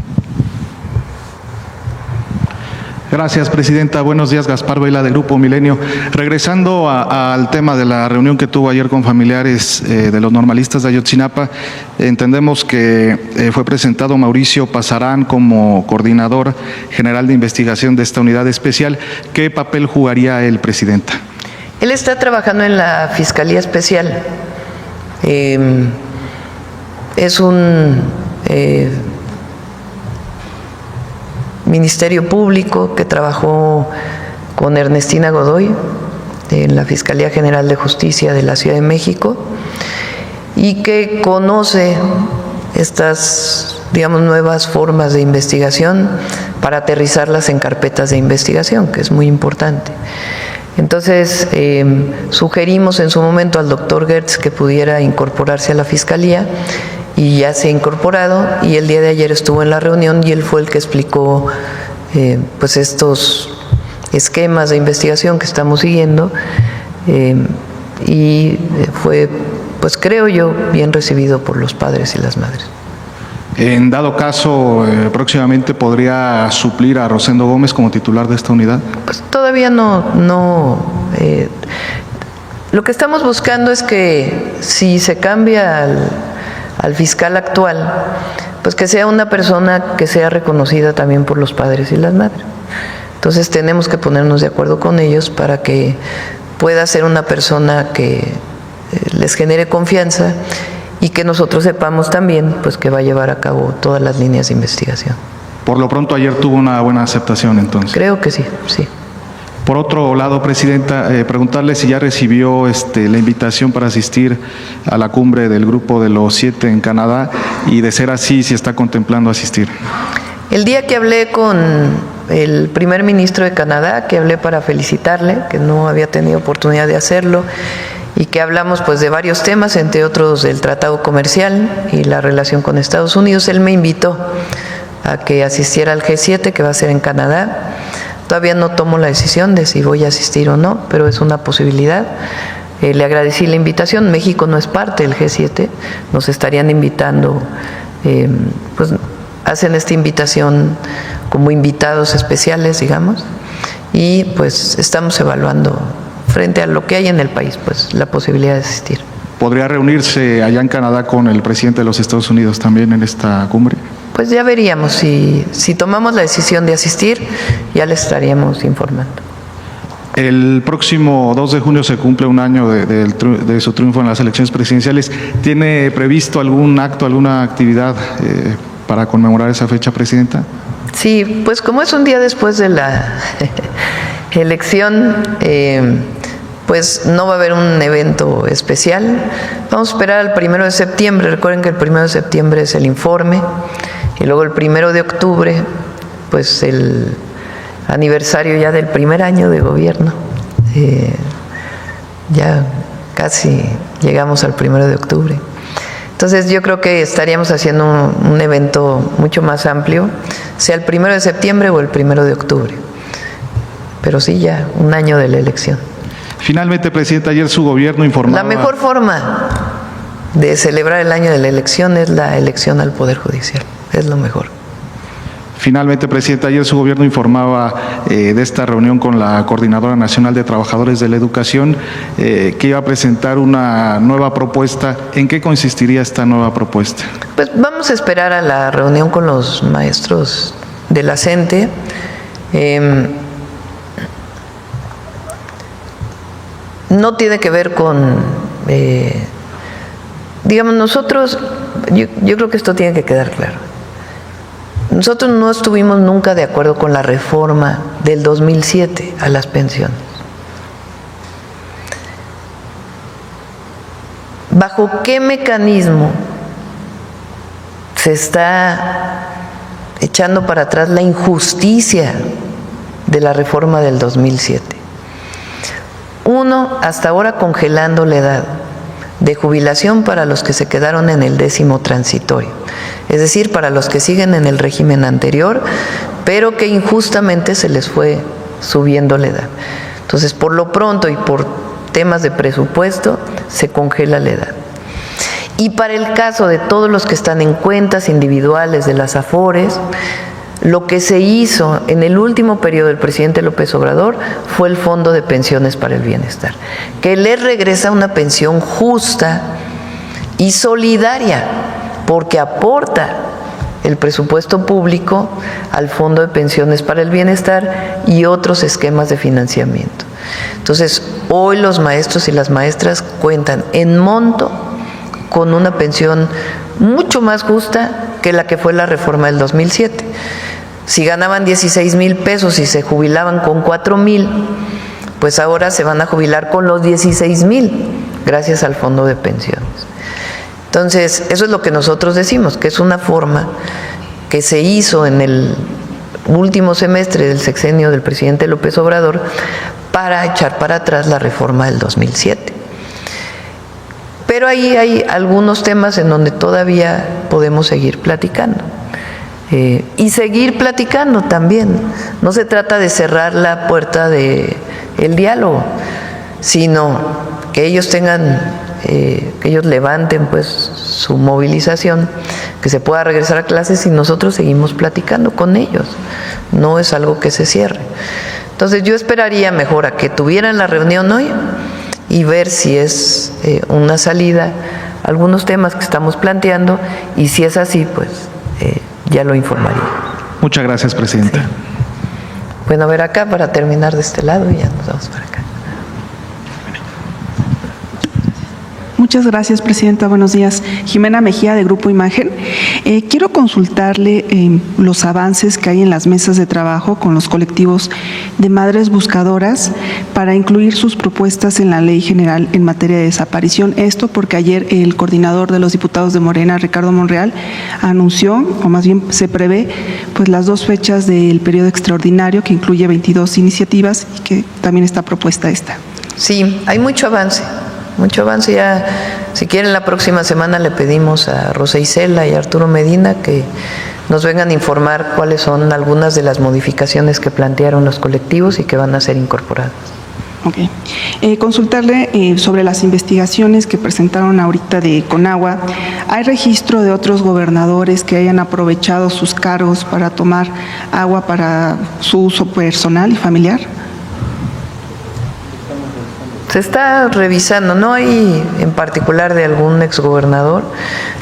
Gracias, Presidenta. Buenos días, Gaspar Vela, de Grupo Milenio. Regresando al tema de la reunión que tuvo ayer con familiares de los normalistas de Ayotzinapa, entendemos que fue presentado Mauricio Pasarán como coordinador general de investigación de esta unidad especial. ¿Qué papel jugaría él, Presidenta? Él está trabajando en la Fiscalía Especial. Es un Ministerio Público que trabajó con Ernestina Godoy en la Fiscalía General de Justicia de la Ciudad de México y que conoce estas, digamos, nuevas formas de investigación para aterrizarlas en carpetas de investigación, que es muy importante. Entonces, sugerimos en su momento al doctor Gertz que pudiera incorporarse a la Fiscalía y ya se ha incorporado, y el día de ayer estuvo en la reunión y él fue el que explicó pues estos esquemas de investigación que estamos siguiendo, y fue, pues creo yo, bien recibido por los padres y las madres. En dado caso, próximamente podría suplir a Rosendo Gómez como titular de esta unidad. Pues todavía no. Lo que estamos buscando es que si se cambia al fiscal actual, pues que sea una persona que sea reconocida también por los padres y las madres. Entonces tenemos que ponernos de acuerdo con ellos para que pueda ser una persona que les genere confianza y que nosotros sepamos también pues que va a llevar a cabo todas las líneas de investigación. Por lo pronto ayer tuvo una buena aceptación entonces. Creo que sí, sí. Por otro lado, Presidenta, preguntarle si ya recibió la invitación para asistir a la cumbre del Grupo de los 7 en Canadá y, de ser así, si está contemplando asistir. El día que hablé con el primer ministro de Canadá, que hablé para felicitarle, que no había tenido oportunidad de hacerlo, y que hablamos pues de varios temas, entre otros del tratado comercial y la relación con Estados Unidos, él me invitó a que asistiera al G7, que va a ser en Canadá. Todavía no tomo la decisión de si voy a asistir o no, pero es una posibilidad. Le agradecí la invitación. México no es parte del G7, nos estarían invitando, pues hacen esta invitación como invitados especiales, digamos, y pues estamos evaluando frente a lo que hay en el país, pues la posibilidad de asistir. ¿Podría reunirse allá en Canadá con el presidente de los Estados Unidos también en esta cumbre? Pues ya veríamos, si tomamos la decisión de asistir, ya les estaríamos informando. El próximo 2 de junio se cumple un año de su triunfo en las elecciones presidenciales. ¿Tiene previsto algún acto, alguna actividad para conmemorar esa fecha, Presidenta? Sí, pues como es un día después de la elección, pues no va a haber un evento especial. Vamos a esperar al 1 de septiembre. Recuerden que el 1 de septiembre es el informe. Y luego el 1 de octubre, pues el aniversario ya del primer año de gobierno. Ya casi llegamos al 1 de octubre. Entonces yo creo que estaríamos haciendo un evento mucho más amplio, sea el 1 de septiembre o el 1 de octubre. Pero sí, ya un año de la elección. Finalmente, Presidenta, ayer su gobierno informaba... La mejor forma de celebrar el año de la elección es la elección al Poder Judicial. Es lo mejor. Finalmente, Presidenta, ayer su gobierno informaba de esta reunión con la Coordinadora Nacional de Trabajadores de la Educación, que iba a presentar una nueva propuesta. ¿En qué consistiría esta nueva propuesta? Pues vamos a esperar a la reunión con los maestros de la CENTE. No tiene que ver con, digamos, nosotros, yo creo que esto tiene que quedar claro. Nosotros no estuvimos nunca de acuerdo con la reforma del 2007 a las pensiones. ¿Bajo qué mecanismo se está echando para atrás la injusticia de la reforma del 2007? Uno, hasta ahora congelando la edad de jubilación para los que se quedaron en el 10º transitorio, es decir, para los que siguen en el régimen anterior, pero que injustamente se les fue subiendo la edad. Entonces, por lo pronto y por temas de presupuesto, se congela la edad. Y para el caso de todos los que están en cuentas individuales de las AFORES, lo que se hizo en el último periodo del presidente López Obrador fue el Fondo de Pensiones para el Bienestar, que les regresa una pensión justa y solidaria, porque aporta el presupuesto público al Fondo de Pensiones para el Bienestar y otros esquemas de financiamiento. Entonces, hoy los maestros y las maestras cuentan en monto con una pensión mucho más justa que la que fue la reforma del 2007. Si ganaban 16,000 pesos y se jubilaban con 4,000, pues ahora se van a jubilar con los 16,000 gracias al Fondo de Pensiones. Entonces, eso es lo que nosotros decimos, que es una forma que se hizo en el último semestre del sexenio del presidente López Obrador para echar para atrás la reforma del 2007. Pero ahí hay algunos temas en donde todavía podemos seguir platicando. Y seguir platicando también. No se trata de cerrar la puerta del diálogo, sino que ellos tengan, que ellos levanten pues su movilización, que se pueda regresar a clases y nosotros seguimos platicando con ellos. No es algo que se cierre. Entonces yo esperaría mejor a que tuvieran la reunión hoy y ver si es una salida algunos temas que estamos planteando y si es así, pues ya lo informaría. Muchas gracias, presidenta. Bueno, a ver acá para terminar de este lado y ya nos vamos para acá. Muchas gracias, presidenta. Buenos días. Jimena Mejía, de Grupo Imagen. Quiero consultarle los avances que hay en las mesas de trabajo con los colectivos de madres buscadoras para incluir sus propuestas en la Ley General en materia de desaparición. Esto porque ayer el coordinador de los diputados de Morena, Ricardo Monreal, anunció, o más bien se prevé, pues las 2 fechas del periodo extraordinario, que incluye 22 iniciativas y que también está propuesta esta. Sí, hay mucho avance. Mucho avance ya. Si quieren, la próxima semana le pedimos a Rosa Isela y a Arturo Medina que nos vengan a informar cuáles son algunas de las modificaciones que plantearon los colectivos y que van a ser incorporadas. Ok. Consultarle sobre las investigaciones que presentaron ahorita de Conagua. ¿Hay registro de otros gobernadores que hayan aprovechado sus cargos para tomar agua para su uso personal y familiar? Se está revisando, no hay en particular de algún exgobernador.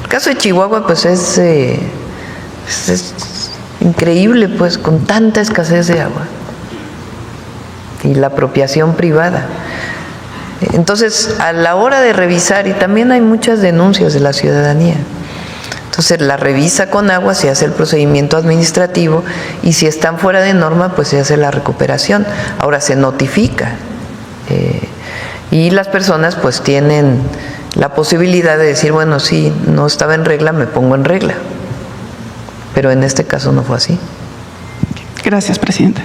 El caso de Chihuahua, pues es increíble, pues, con tanta escasez de agua y la apropiación privada. Entonces, a la hora de revisar, y también hay muchas denuncias de la ciudadanía, entonces la revisa Conagua, se hace el procedimiento administrativo y si están fuera de norma, pues se hace la recuperación. Ahora se notifica. Y las personas pues tienen la posibilidad de decir, bueno, sí, no estaba en regla, me pongo en regla. Pero en este caso no fue así. Gracias, presidenta.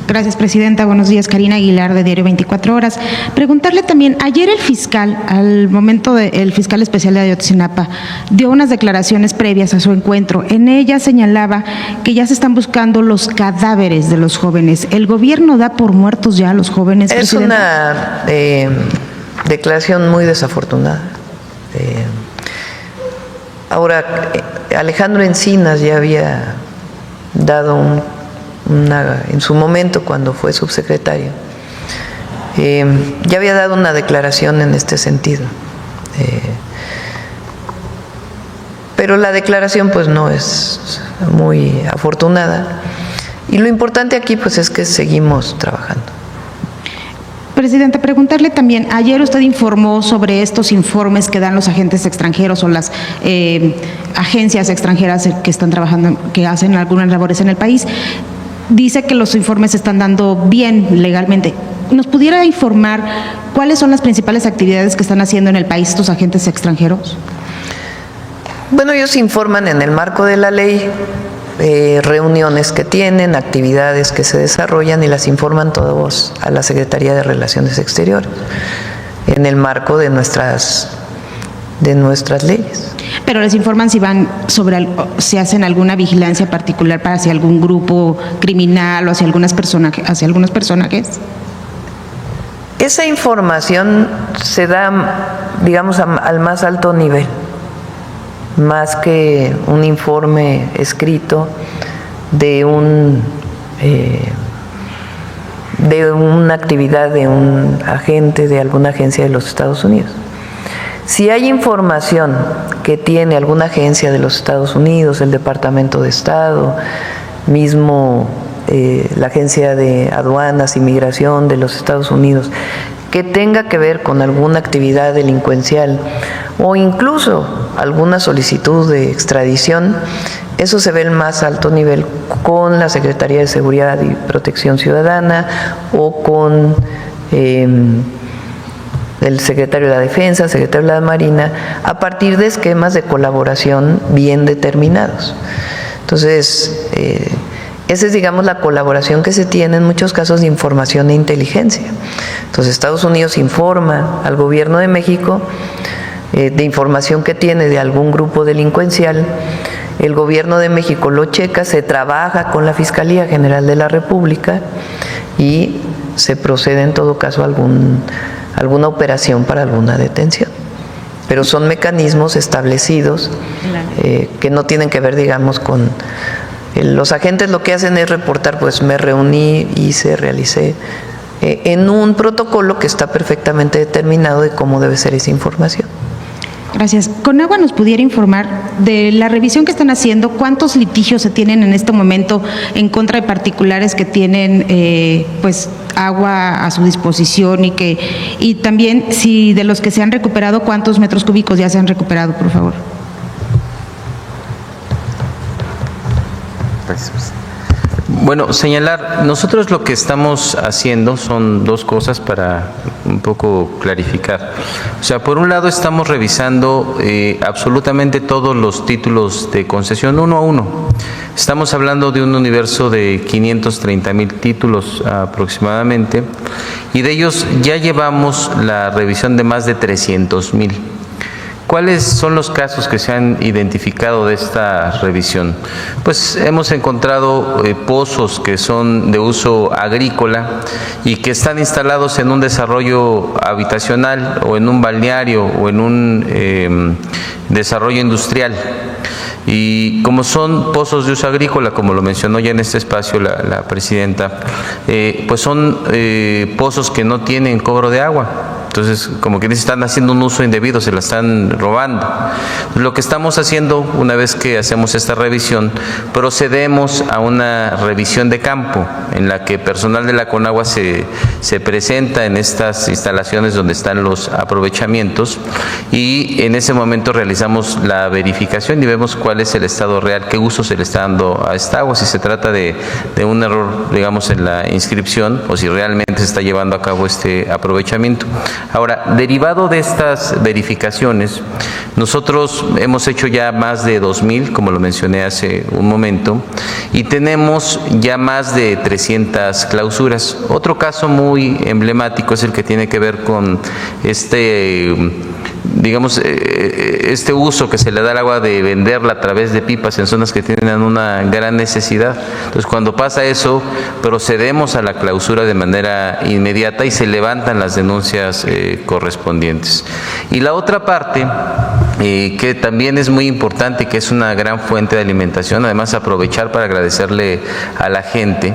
Gracias, presidenta. Buenos días, Karina Aguilar, de Diario 24 Horas. Preguntarle también, ayer el fiscal, al momento el fiscal especial de Ayotzinapa, dio unas declaraciones previas a su encuentro. En ellas señalaba que ya se están buscando los cadáveres de los jóvenes. ¿El gobierno da por muertos ya a los jóvenes, presidenta? Es una declaración muy desafortunada. Ahora, Alejandro Encinas ya había dado en su momento, cuando fue subsecretario, ya había dado una declaración en este sentido. Pero la declaración pues no es muy afortunada. Y lo importante aquí pues es que seguimos trabajando. Presidenta, preguntarle también, ayer usted informó sobre estos informes que dan los agentes extranjeros o las agencias extranjeras que están trabajando, que hacen algunas labores en el país. Dice que los informes se están dando bien legalmente. ¿Nos pudiera informar cuáles son las principales actividades que están haciendo en el país estos agentes extranjeros? Bueno, ellos informan en el marco de la ley, reuniones que tienen, actividades que se desarrollan y las informan todos a la Secretaría de Relaciones Exteriores en el marco de nuestras leyes. Pero les informan si van si hacen alguna vigilancia particular para hacia algún grupo criminal o hacia algunos personajes. Esa información se da, digamos, al más alto nivel, más que un informe escrito de una actividad de un agente de alguna agencia de los Estados Unidos. Si hay información que tiene alguna agencia de los Estados Unidos, el Departamento de Estado, mismo la Agencia de Aduanas y Migración de los Estados Unidos, que tenga que ver con alguna actividad delincuencial o incluso alguna solicitud de extradición, eso se ve en más alto nivel con la Secretaría de Seguridad y Protección Ciudadana o con el secretario de la Defensa, secretario de la Marina, a partir de esquemas de colaboración bien determinados. Entonces, esa es, digamos, la colaboración que se tiene en muchos casos de información e inteligencia. Entonces, Estados Unidos informa al gobierno de México de información que tiene de algún grupo delincuencial, el gobierno de México lo checa, se trabaja con la Fiscalía General de la República y se procede en todo caso a alguna operación para alguna detención. Pero son mecanismos establecidos que no tienen que ver, digamos, con... Los agentes lo que hacen es reportar, pues me reuní, realicé en un protocolo que está perfectamente determinado de cómo debe ser esa información. Gracias. ¿Conagua nos pudiera informar de la revisión que están haciendo? ¿Cuántos litigios se tienen en este momento en contra de particulares que tienen pues agua a su disposición y también si de los que se han recuperado, cuántos metros cúbicos ya se han recuperado, por favor? Gracias. Bueno, señalar, nosotros lo que estamos haciendo son dos cosas para un poco clarificar. O sea, por un lado estamos revisando absolutamente todos los títulos de concesión uno a uno. Estamos hablando de un universo de 530,000 títulos aproximadamente y de ellos ya llevamos la revisión de más de 300,000. ¿Cuáles son los casos que se han identificado de esta revisión? Pues hemos encontrado pozos que son de uso agrícola y que están instalados en un desarrollo habitacional o en un balneario o en un desarrollo industrial. Y como son pozos de uso agrícola, como lo mencionó ya en este espacio la presidenta, pues son pozos que no tienen cobro de agua. Entonces, como que están haciendo un uso indebido, se la están robando. Lo que estamos haciendo, una vez que hacemos esta revisión, procedemos a una revisión de campo, en la que personal de la Conagua se presenta en estas instalaciones donde están los aprovechamientos y en ese momento realizamos la verificación y vemos cuál es el estado real, qué uso se le está dando a esta agua, si se trata de un error, digamos, en la inscripción o si realmente se está llevando a cabo este aprovechamiento. Ahora, derivado de estas verificaciones, nosotros hemos hecho ya más de 2,000, como lo mencioné hace un momento, y tenemos ya más de 300 clausuras. Otro caso muy emblemático es el que tiene que ver con este uso que se le da al agua de venderla a través de pipas en zonas que tienen una gran necesidad. Entonces, cuando pasa eso, procedemos a la clausura de manera inmediata y se levantan las denuncias correspondientes. Y la otra parte, que también es muy importante y que es una gran fuente de alimentación, además aprovechar para agradecerle a la gente,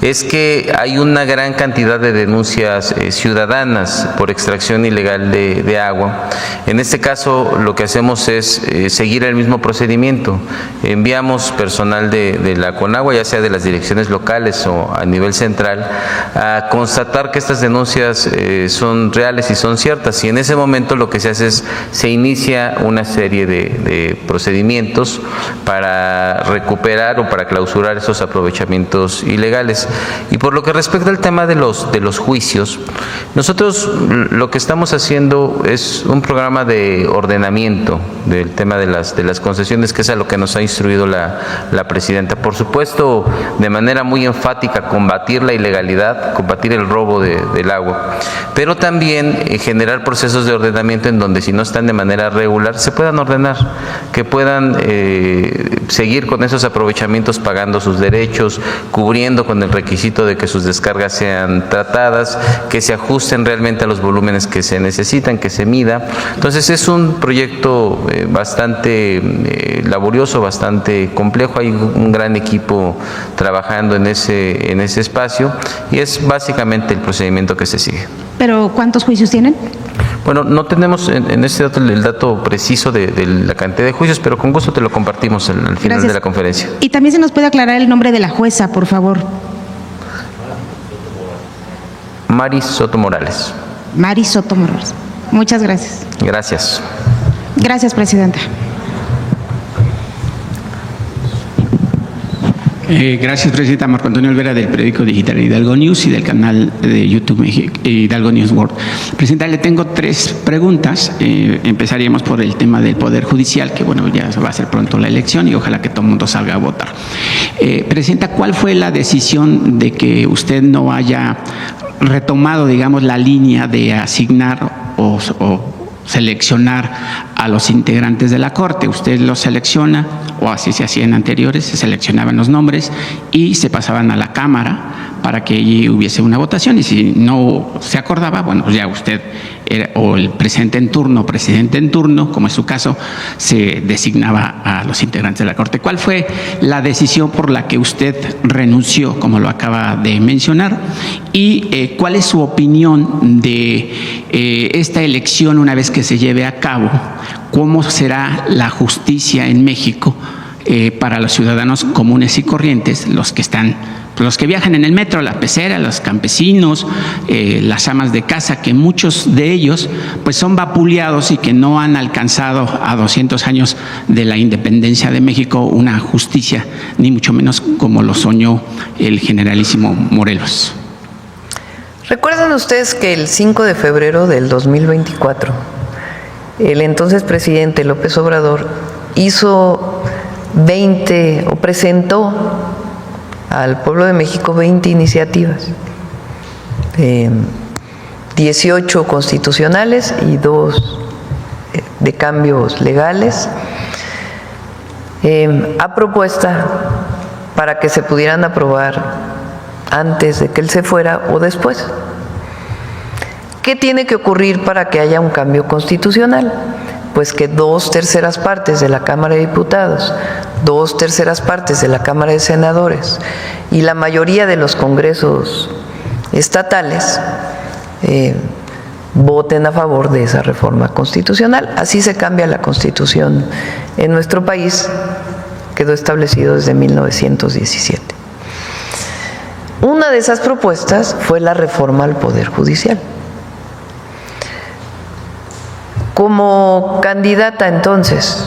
es que hay una gran cantidad de denuncias ciudadanas por extracción ilegal de agua. En este caso, lo que hacemos es seguir el mismo procedimiento. Enviamos personal de la Conagua, ya sea de las direcciones locales o a nivel central, a constatar que estas denuncias son reales y son ciertas. Y en ese momento lo que se hace es, se inicia una serie de procedimientos para recuperar o para clausurar esos aprovechamientos ilegales. Y por lo que respecta al tema de los juicios, nosotros lo que estamos haciendo es un programa de ordenamiento del tema de las concesiones, que es a lo que nos ha instruido la presidenta. Por supuesto, de manera muy enfática, combatir la ilegalidad, combatir el robo del agua, pero también generar procesos de ordenamiento en donde, si no están de manera regular, se puedan ordenar, que puedan seguir con esos aprovechamientos pagando sus derechos, cubriendo con el requisito de que sus descargas sean tratadas, que se ajusten realmente a los volúmenes que se necesitan, que se mida. Entonces es un proyecto bastante laborioso, bastante complejo. Hay un gran equipo trabajando en ese espacio y es básicamente el procedimiento que se sigue. ¿Pero cuántos juicios tienen? Bueno, no tenemos en este dato el dato preciso de la cantidad de juicios, pero con gusto te lo compartimos al final. Gracias. De la conferencia. Y también se nos puede aclarar el nombre de la jueza, por favor. Mari Soto Morales. Mari Soto Morales. Muchas gracias. Gracias. Gracias, presidenta. Gracias, presidenta. Marco Antonio Olvera, del periódico digital Hidalgo News y del canal de YouTube Hidalgo News World. Presidenta, le tengo 3 preguntas. Empezaríamos por el tema del Poder Judicial, que bueno, ya va a ser pronto la elección y ojalá que todo el mundo salga a votar. Presidenta, ¿cuál fue la decisión de que usted no haya retomado, digamos, la línea de asignar o seleccionar a los integrantes de la Corte? Usted los selecciona, o así se hacía en anteriores, se seleccionaban los nombres y se pasaban a la Cámara para que allí hubiese una votación, y si no se acordaba, bueno, pues ya usted o el presidente en turno, como es su caso, se designaba a los integrantes de la Corte. ¿Cuál fue la decisión por la que usted renunció, como lo acaba de mencionar? ¿Y cuál es su opinión de esta elección una vez que se lleve a cabo? ¿Cómo será la justicia en México para los ciudadanos comunes y corrientes, los que viajan en el metro, la pecera, los campesinos, las amas de casa, que muchos de ellos pues son vapuleados y que no han alcanzado a 200 años de la independencia de México una justicia, ni mucho menos como lo soñó el generalísimo Morelos? ¿Recuerdan ustedes que el 5 de febrero del 2024, el entonces presidente López Obrador presentó al pueblo de México 20 iniciativas, 18 constitucionales y 2 de cambios legales, a propuesta para que se pudieran aprobar antes de que él se fuera o después? ¿Qué tiene que ocurrir para que haya un cambio constitucional? Pues que 2/3 partes de la Cámara de Diputados, 2/3 partes de la Cámara de Senadores y la mayoría de los congresos estatales voten a favor de esa reforma constitucional. Así se cambia la Constitución en nuestro país, quedó establecido desde 1917. Una de esas propuestas fue la reforma al Poder Judicial. Como candidata entonces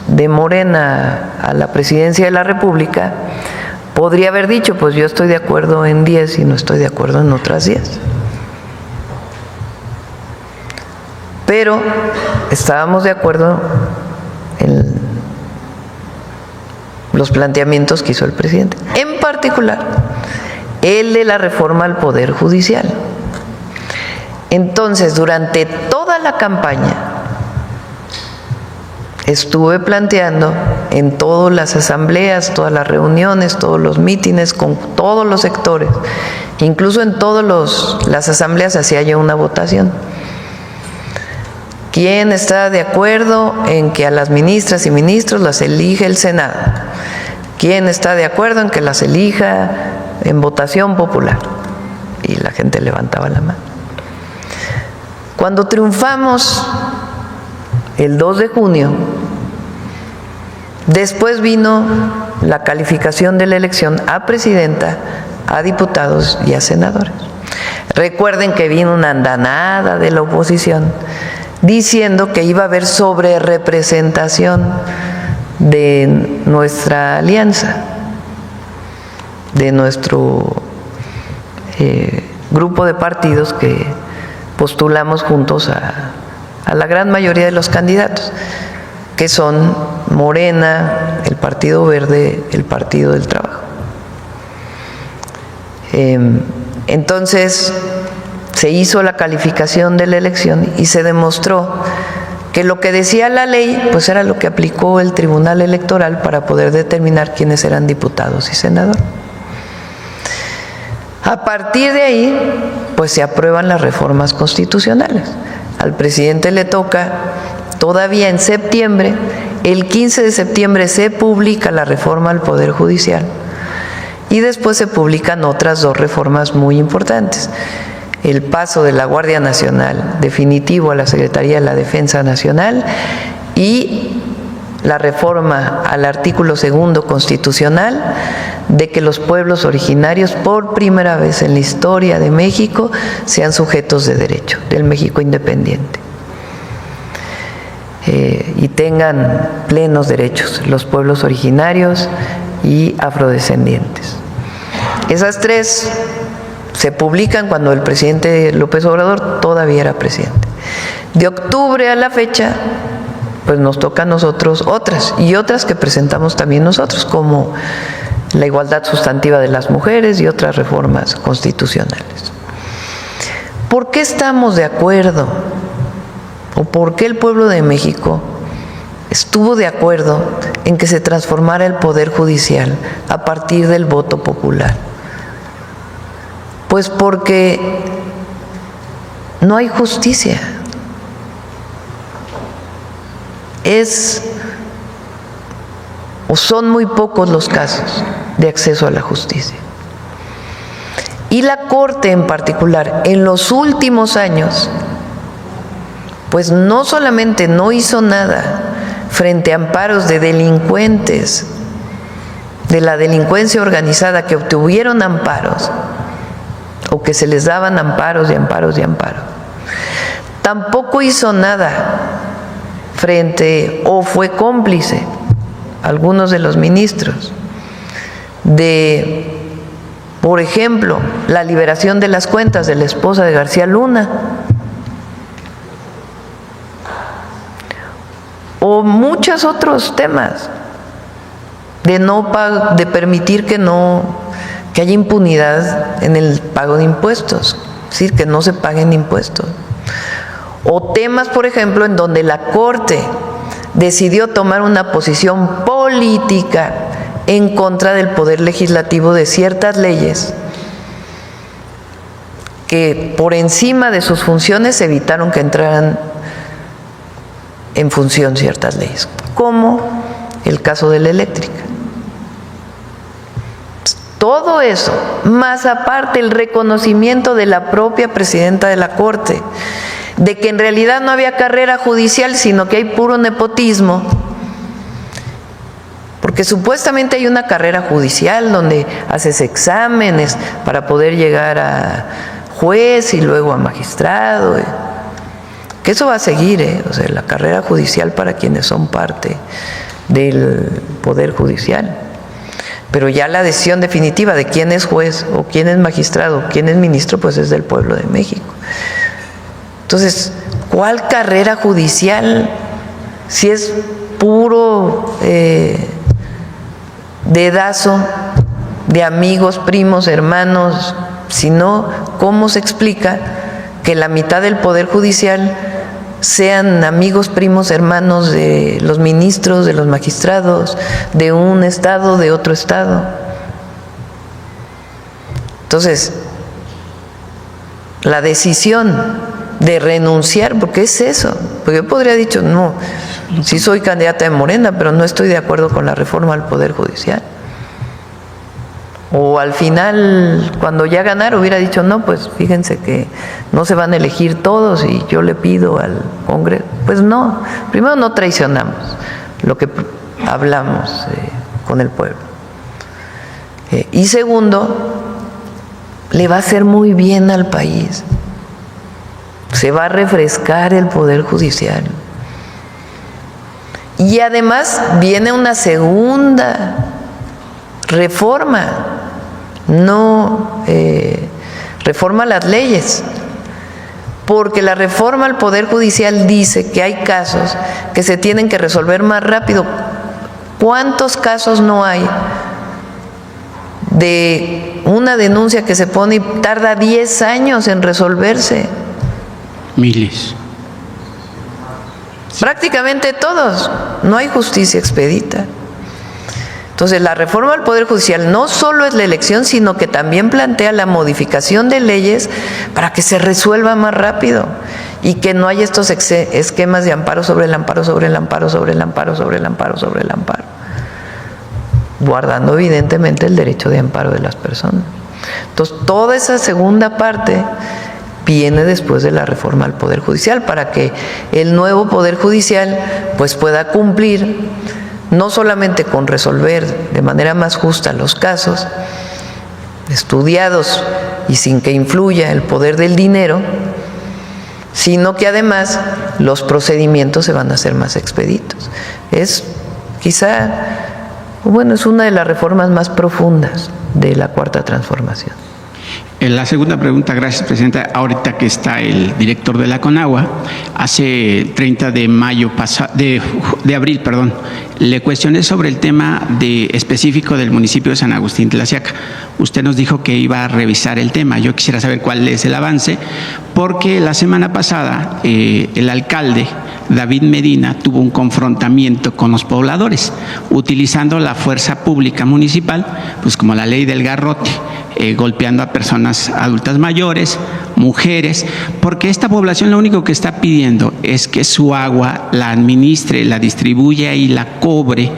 de Morena a la presidencia de la República, podría haber dicho, pues yo estoy de acuerdo en 10 y no estoy de acuerdo en otras 10. Pero estábamos de acuerdo en los planteamientos que hizo el presidente, en particular el de la reforma al Poder Judicial. Entonces, durante toda la campaña estuve planteando en todas las asambleas, todas las reuniones, todos los mítines con todos los sectores, incluso en todas las asambleas hacía yo una votación. ¿Quién está de acuerdo en que a las ministras y ministros las elige el Senado? ¿Quién está de acuerdo en que las elija en votación popular? Y la gente levantaba la mano. Cuando triunfamos el 2 de junio, después vino la calificación de la elección a presidenta, a diputados y a senadores. Recuerden que vino una andanada de la oposición diciendo que iba a haber sobrerepresentación de nuestra alianza, de nuestro grupo de partidos que postulamos juntos a la gran mayoría de los candidatos, que son Morena, el Partido Verde, el Partido del Trabajo. Entonces, se hizo la calificación de la elección y se demostró que lo que decía la ley, pues era lo que aplicó el Tribunal Electoral para poder determinar quiénes eran diputados y senadores. A partir de ahí, pues se aprueban las reformas constitucionales. Al presidente le toca todavía en septiembre, el 15 de septiembre se publica la reforma al Poder Judicial y después se publican otras 2 reformas muy importantes. El paso de la Guardia Nacional definitivo a la Secretaría de la Defensa Nacional y la reforma al artículo 2 constitucional de que los pueblos originarios por primera vez en la historia de México sean sujetos de derecho del México independiente y tengan plenos derechos los pueblos originarios y afrodescendientes. Esas 3 se publican cuando el presidente López Obrador todavía era presidente. De octubre a la fecha, pues nos toca a nosotros otras, y otras que presentamos también nosotros, como la igualdad sustantiva de las mujeres y otras reformas constitucionales. ¿Por qué estamos de acuerdo? ¿O por qué el pueblo de México estuvo de acuerdo en que se transformara el Poder Judicial a partir del voto popular? Pues porque no hay justicia. Son muy pocos los casos de acceso a la justicia. Y la Corte en particular, en los últimos años, pues no solamente no hizo nada frente a amparos de delincuentes, de la delincuencia organizada que obtuvieron amparos, o que se les daban amparos y amparos y amparos. Tampoco hizo nada frente, o fue cómplice, algunos de los ministros, de, por ejemplo, la liberación de las cuentas de la esposa de García Luna, o muchos otros temas de permitir que haya impunidad en el pago de impuestos, es decir, que no se paguen impuestos. O temas, por ejemplo, en donde la Corte decidió tomar una posición política en contra del poder legislativo de ciertas leyes que por encima de sus funciones evitaron que entraran en función ciertas leyes, como el caso de la eléctrica. Todo eso, más aparte el reconocimiento de la propia presidenta de la Corte, de que en realidad no había carrera judicial, sino que hay puro nepotismo, porque supuestamente hay una carrera judicial donde haces exámenes para poder llegar a juez y luego a magistrado, que eso va a seguir, o sea, la carrera judicial para quienes son parte del Poder Judicial. Pero ya la decisión definitiva de quién es juez o quién es magistrado, quién es ministro, pues es del pueblo de México. Entonces, ¿cuál carrera judicial? Si es puro dedazo de amigos, primos, hermanos, si no, ¿cómo se explica que la mitad del Poder Judicial sean amigos, primos, hermanos de los ministros, de los magistrados, de un estado, de otro estado? Entonces, la decisión de renunciar, porque es eso, porque yo podría haber dicho, no, sí soy candidata de Morena, pero no estoy de acuerdo con la reforma al Poder Judicial. O al final, cuando ya ganara, hubiera dicho, no, pues fíjense que no se van a elegir todos y yo le pido al Congreso. Pues no, primero no traicionamos lo que hablamos con el pueblo. Y segundo, le va a hacer muy bien al país. Se va a refrescar el Poder Judicial. Y además viene una segunda reforma, reforma las leyes, porque la reforma al Poder Judicial dice que hay casos que se tienen que resolver más rápido. ¿Cuántos casos no hay de una denuncia que se pone y tarda 10 años en resolverse? Miles. Prácticamente todos. No hay justicia expedita. Entonces, la reforma al Poder Judicial no solo es la elección, sino que también plantea la modificación de leyes para que se resuelva más rápido y que no haya estos esquemas de amparo sobre el amparo, sobre el amparo, sobre el amparo, sobre el amparo, sobre el amparo, guardando evidentemente el derecho de amparo de las personas. Entonces, toda esa segunda parte viene después de la reforma al Poder Judicial para que el nuevo Poder Judicial pues pueda cumplir no solamente con resolver de manera más justa los casos estudiados y sin que influya el poder del dinero, sino que además los procedimientos se van a hacer más expeditos. Es quizá, bueno, es una de las reformas más profundas de la Cuarta Transformación. La segunda pregunta, gracias, Presidenta. Ahorita que está el director de la CONAGUA, hace 30 de abril, Le cuestioné sobre el tema específico del municipio de San Agustín Tlaxiaca. Usted nos dijo que iba a revisar el tema. Yo quisiera saber cuál es el avance, porque la semana pasada el alcalde David Medina tuvo un confrontamiento con los pobladores, utilizando la fuerza pública municipal, pues como la ley del garrote, golpeando a personas adultas mayores, mujeres, porque esta población lo único que está pidiendo es que su agua la administre, la distribuya y la cobre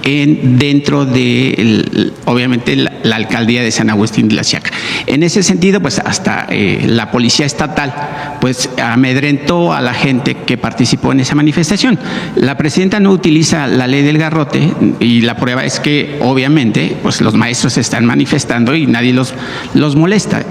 dentro de, obviamente, la alcaldía de San Agustín de Tlaxiaca. En ese sentido, pues hasta la policía estatal pues amedrentó a la gente que participó en esa manifestación. La presidenta no utiliza la ley del garrote y la prueba es que obviamente pues los maestros se están manifestando y nadie los molesta.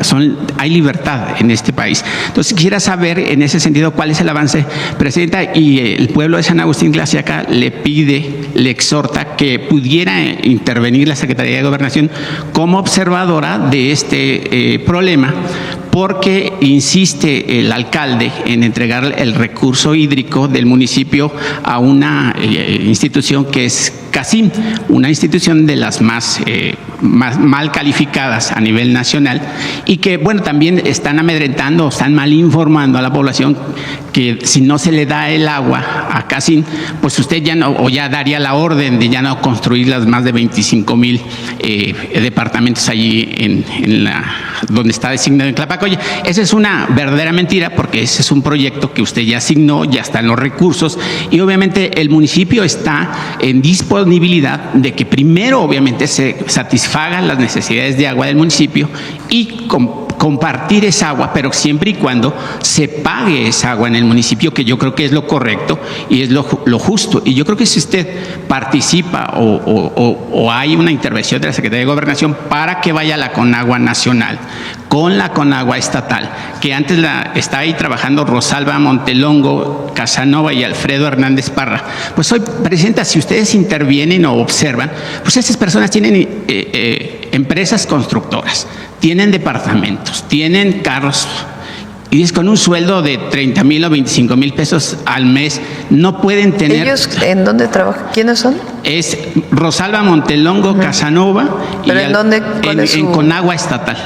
Hay libertad en este país. Entonces quisiera saber en ese sentido cuál es el avance, presidenta, y el pueblo de San Agustín de Tlaxiaca le exhorta que pudiera intervenir la Secretaría de Gobernación como observadora de este problema, porque insiste el alcalde en entregar el recurso hídrico del municipio a una institución que es CACIM, una institución de las más mal calificadas a nivel nacional, y que, bueno, también están amedrentando, están mal informando a la población que si no se le da el agua a CACIM, pues usted ya no, o ya daría la orden de ya no construir las más de 25,000 departamentos allí donde está designado en Tlapacoya. Esa es una verdadera mentira, porque ese es un proyecto que usted ya asignó, ya están los recursos, y obviamente el municipio está en disponibilidad de que primero obviamente se satisfagan las necesidades de agua del municipio y compartir esa agua, pero siempre y cuando se pague esa agua en el municipio, que yo creo que es lo correcto y es lo justo. Y yo creo que si usted participa o hay una intervención de la Secretaría de Gobernación para que vaya la Conagua Nacional con la Conagua Estatal, que antes está ahí trabajando Rosalba Montelongo, Casanova y Alfredo Hernández Parra, pues hoy, presidenta, si ustedes intervienen o observan, pues esas personas tienen empresas constructoras, tienen departamentos, tienen carros, y es con un sueldo de 30,000 o 25,000 pesos al mes, no pueden tener... ¿Ellos en dónde trabajan? ¿Quiénes son? Es Rosalba Montelongo, Casanova, ¿pero en dónde? En Conagua Estatal.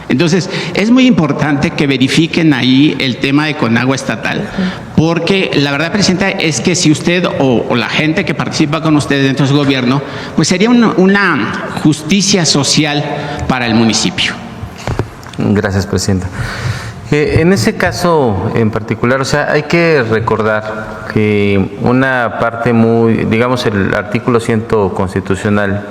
Entonces, es muy importante que verifiquen ahí el tema de Conagua Estatal, porque la verdad, presidenta, es que si usted o la gente que participa con usted dentro de su gobierno, pues sería una justicia social para el municipio. Gracias, presidenta. En ese caso en particular, o sea, hay que recordar que una parte digamos, el artículo 100 constitucional,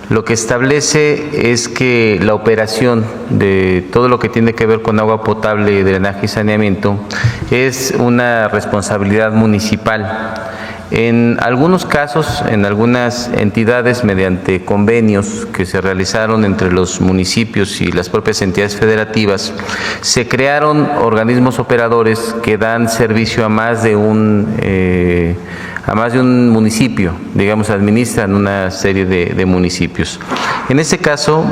lo que establece es que la operación de todo lo que tiene que ver con agua potable, drenaje y saneamiento es una responsabilidad municipal. En algunos casos, en algunas entidades, mediante convenios que se realizaron entre los municipios y las propias entidades federativas, se crearon organismos operadores que dan servicio a más de un municipio, digamos, administran una serie de municipios. En este caso,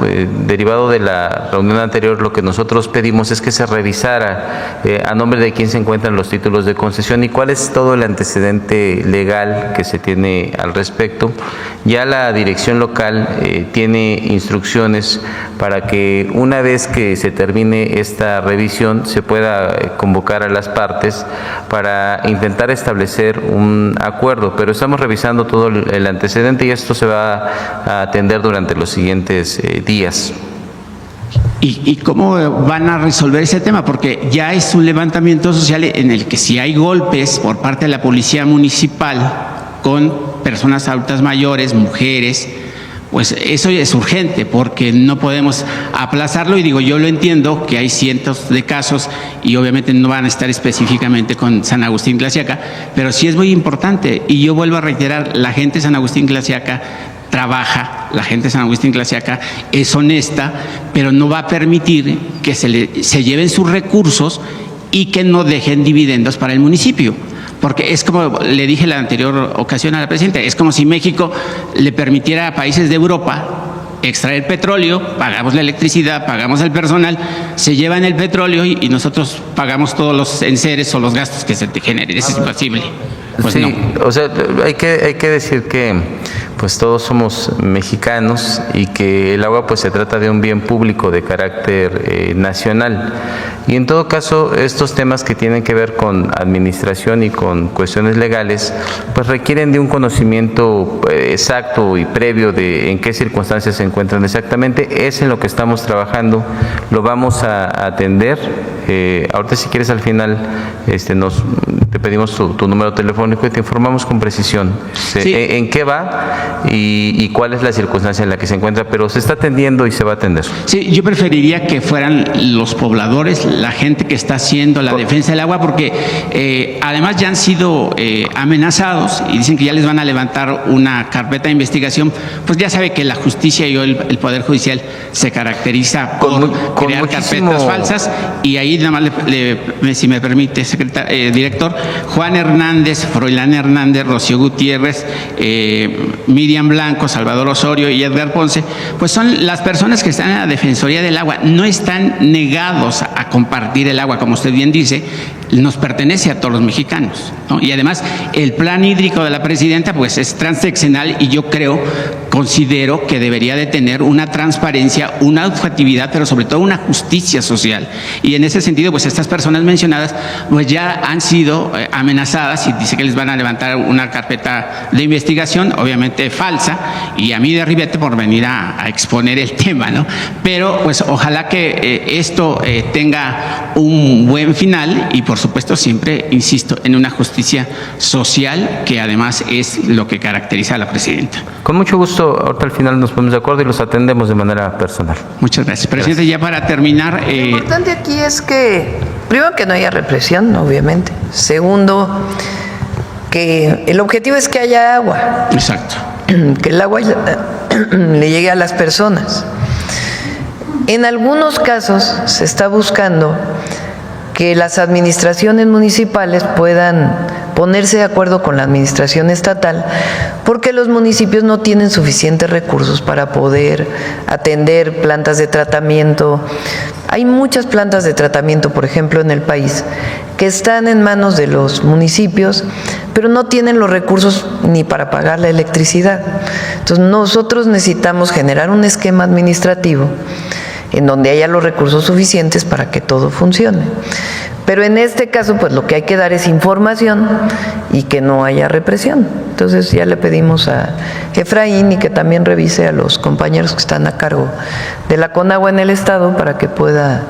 derivado de la reunión anterior, lo que nosotros pedimos es que se revisara a nombre de quién se encuentran los títulos de concesión y cuál es todo el antecedente legal que se tiene al respecto. Ya la dirección local tiene instrucciones para que una vez que se termine esta revisión se pueda convocar a las partes para intentar establecer un acuerdo, pero estamos revisando todo el antecedente y esto se va a atender durante los siguientes días. ¿Y cómo van a resolver ese tema? Porque ya es un levantamiento social en el que si hay golpes por parte de la policía municipal con personas adultas mayores, mujeres, pues eso es urgente, porque no podemos aplazarlo. Y digo, yo lo entiendo que hay cientos de casos y obviamente no van a estar específicamente con San Agustín Tlaxiaca, pero sí es muy importante. Y yo vuelvo a reiterar, la gente de San Agustín Tlaxiaca trabaja, la gente de San Agustín Tlaxiaca es honesta, pero no va a permitir que se lleven sus recursos y que no dejen dividendos para el municipio. Porque es como le dije la anterior ocasión a la presidenta, es como si México le permitiera a países de Europa extraer petróleo, pagamos la electricidad, pagamos el personal, se llevan el petróleo y nosotros pagamos todos los enseres o los gastos que se te generen. Eso es imposible. pues sí, no. o sea, hay que decir que pues todos somos mexicanos y que el agua pues se trata de un bien público de carácter nacional. Y en todo caso, estos temas que tienen que ver con administración y con cuestiones legales, pues requieren de un conocimiento exacto y previo de en qué circunstancias se encuentran exactamente. Es en lo que estamos trabajando, lo vamos a atender. Ahorita si quieres al final te pedimos tu número telefónico y te informamos con precisión Sí. en qué va y cuál es la circunstancia en la que se encuentra, pero se está atendiendo y se va a atender. Sí, yo preferiría que fueran los pobladores, la gente que está haciendo la defensa del agua, porque además ya han sido amenazados y dicen que ya les van a levantar una carpeta de investigación. Pues ya sabe que la justicia y el Poder Judicial se caracteriza por crear carpetas falsas, y ahí nada más si me permite, director, Juan Hernández, Froilán Hernández, Rocío Gutiérrez, Miriam Blanco, Salvador Osorio y Edgar Ponce, pues son las personas que están en la Defensoría del Agua. No están negados a compartir el agua, como usted bien dice, nos pertenece a todos los mexicanos, ¿no? Y además el plan hídrico de la presidenta pues es transseccional, y yo considero que debería de tener una transparencia, una objetividad, pero sobre todo una justicia social. Y en ese sentido, pues estas personas mencionadas pues ya han sido amenazadas, y dice que les van a levantar una carpeta de investigación, obviamente falsa, y a mí de ribete por venir a exponer el tema, ¿no? Pero pues ojalá que esto tenga un buen final, y por supuesto siempre, insisto, en una justicia social, que además es lo que caracteriza a la presidenta. Con mucho gusto, ahorita al final nos ponemos de acuerdo y los atendemos de manera personal. Muchas gracias. Presidente, ya para terminar... Lo importante aquí es que, primero, que no haya represión, obviamente. Segundo, que el objetivo es que haya agua. Exacto. Que el agua le llegue a las personas. En algunos casos se está buscando que las administraciones municipales puedan ponerse de acuerdo con la administración estatal, porque los municipios no tienen suficientes recursos para poder atender plantas de tratamiento. Hay muchas plantas de tratamiento, por ejemplo, en el país, que están en manos de los municipios, pero no tienen los recursos ni para pagar la electricidad. Entonces, nosotros necesitamos generar un esquema administrativo en donde haya los recursos suficientes para que todo funcione. Pero en este caso, pues lo que hay que dar es información y que no haya represión. Entonces ya le pedimos a Efraín y que también revise a los compañeros que están a cargo de la Conagua en el Estado para que pueda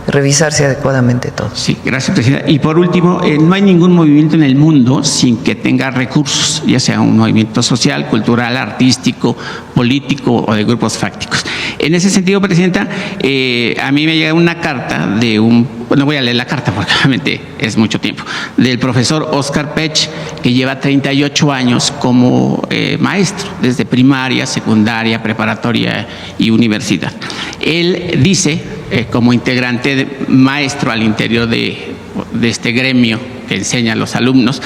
revisarse adecuadamente todo. Sí, gracias, presidenta. Y por último, no hay ningún movimiento en el mundo sin que tenga recursos, ya sea un movimiento social, cultural, artístico, político o de grupos fácticos. En ese sentido, presidenta, a mí me llega una carta de no voy a leer la carta porque obviamente es mucho tiempo, del profesor Oscar Pech, que lleva 38 años como maestro, desde primaria, secundaria, preparatoria y universidad. Él dice, como integrante maestro al interior de este gremio que enseña a los alumnos,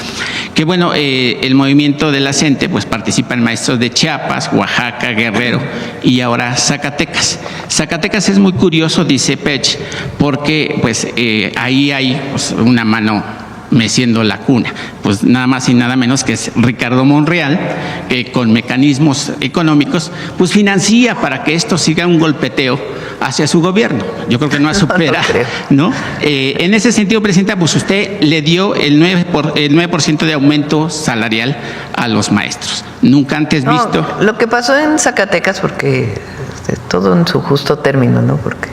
que bueno, el movimiento de la CENTE pues participan maestros de Chiapas, Oaxaca, Guerrero y ahora Zacatecas. Zacatecas es muy curioso, dice Pech, porque pues ahí hay pues, una mano meciendo la cuna, pues nada más y nada menos que es Ricardo Monreal, que con mecanismos económicos pues financia para que esto siga un golpeteo hacia su gobierno. Yo creo que no ha superado, ¿no? En ese sentido, presidenta, pues usted le dio el 9% de aumento salarial a los maestros. Nunca antes visto. Lo que pasó en Zacatecas, porque todo en su justo término, ¿no? Porque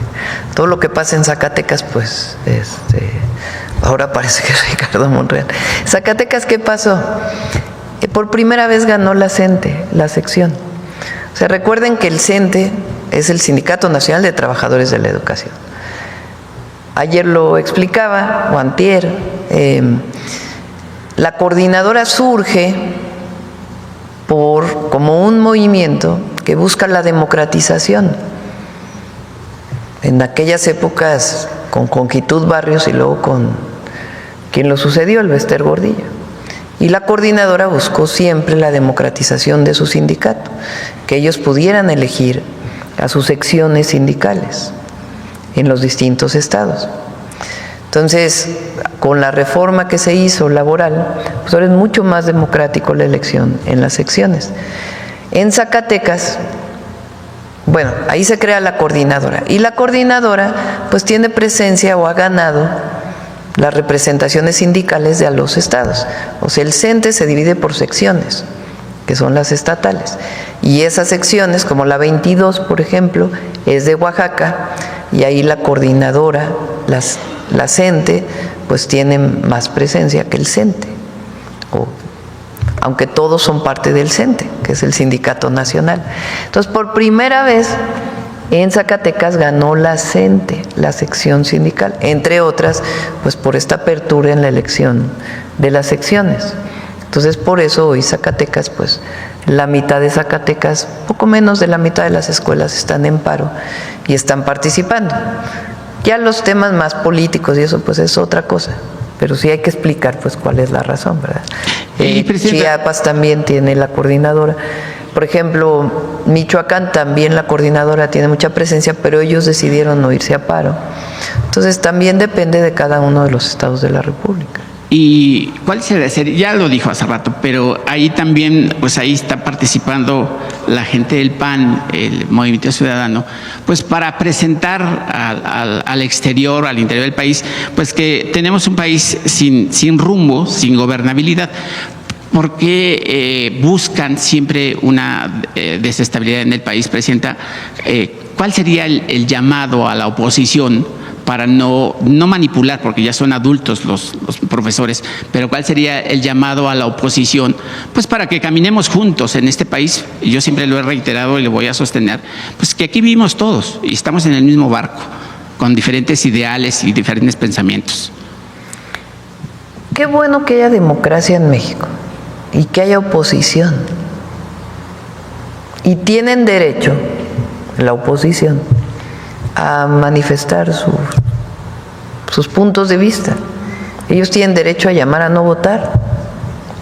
todo lo que pasa en Zacatecas, pues, ahora parece que es Ricardo Monreal. Zacatecas, ¿qué pasó? Por primera vez ganó la CENTE, la sección. O sea, recuerden que el CENTE es el Sindicato Nacional de Trabajadores de la Educación. Ayer lo explicaba, o antier, la coordinadora surge como un movimiento que busca la democratización. En aquellas épocas con Conquitud Barrios y luego con quien lo sucedió, el Bester Gordillo. Y la coordinadora buscó siempre la democratización de su sindicato, que ellos pudieran elegir a sus secciones sindicales en los distintos estados. Entonces, con la reforma que se hizo laboral, pues ahora es mucho más democrático la elección en las secciones. En Zacatecas, bueno, ahí se crea la coordinadora, y la coordinadora pues tiene presencia o ha ganado las representaciones sindicales de a los estados. O sea, el CENTE se divide por secciones, que son las estatales, y esas secciones, como la 22, por ejemplo, es de Oaxaca, y ahí la coordinadora, la CENTE, pues tiene más presencia que el CENTE, aunque todos son parte del CENTE, que es el Sindicato Nacional. Entonces, por primera vez en Zacatecas ganó la CENTE, la sección sindical, entre otras, pues por esta apertura en la elección de las secciones. Entonces, por eso hoy Zacatecas, pues la mitad de Zacatecas, poco menos de la mitad de las escuelas están en paro y están participando. Ya los temas más políticos y eso, pues es otra cosa, pero sí hay que explicar, pues, cuál es la razón, ¿verdad? Chiapas también tiene la coordinadora. Por ejemplo, Michoacán también la coordinadora tiene mucha presencia, pero ellos decidieron no irse a paro. Entonces, también depende de cada uno de los estados de la República. ¿Y cuál sería? Ya lo dijo hace rato, pero ahí también, pues ahí está participando la gente del PAN, el Movimiento Ciudadano, pues para presentar al exterior, al interior del país, pues que tenemos un país sin rumbo, sin gobernabilidad. ¿Por qué buscan siempre una desestabilidad en el país, Presidenta? ¿Cuál sería el llamado a la oposición para no manipular, porque ya son adultos los profesores, pero cuál sería el llamado a la oposición, pues para que caminemos juntos en este país? Y yo siempre lo he reiterado y lo voy a sostener, pues que aquí vivimos todos y estamos en el mismo barco, con diferentes ideales y diferentes pensamientos. Qué bueno que haya democracia en México y que haya oposición. Y tienen derecho, la oposición, a manifestar sus puntos de vista. Ellos tienen derecho a llamar a no votar.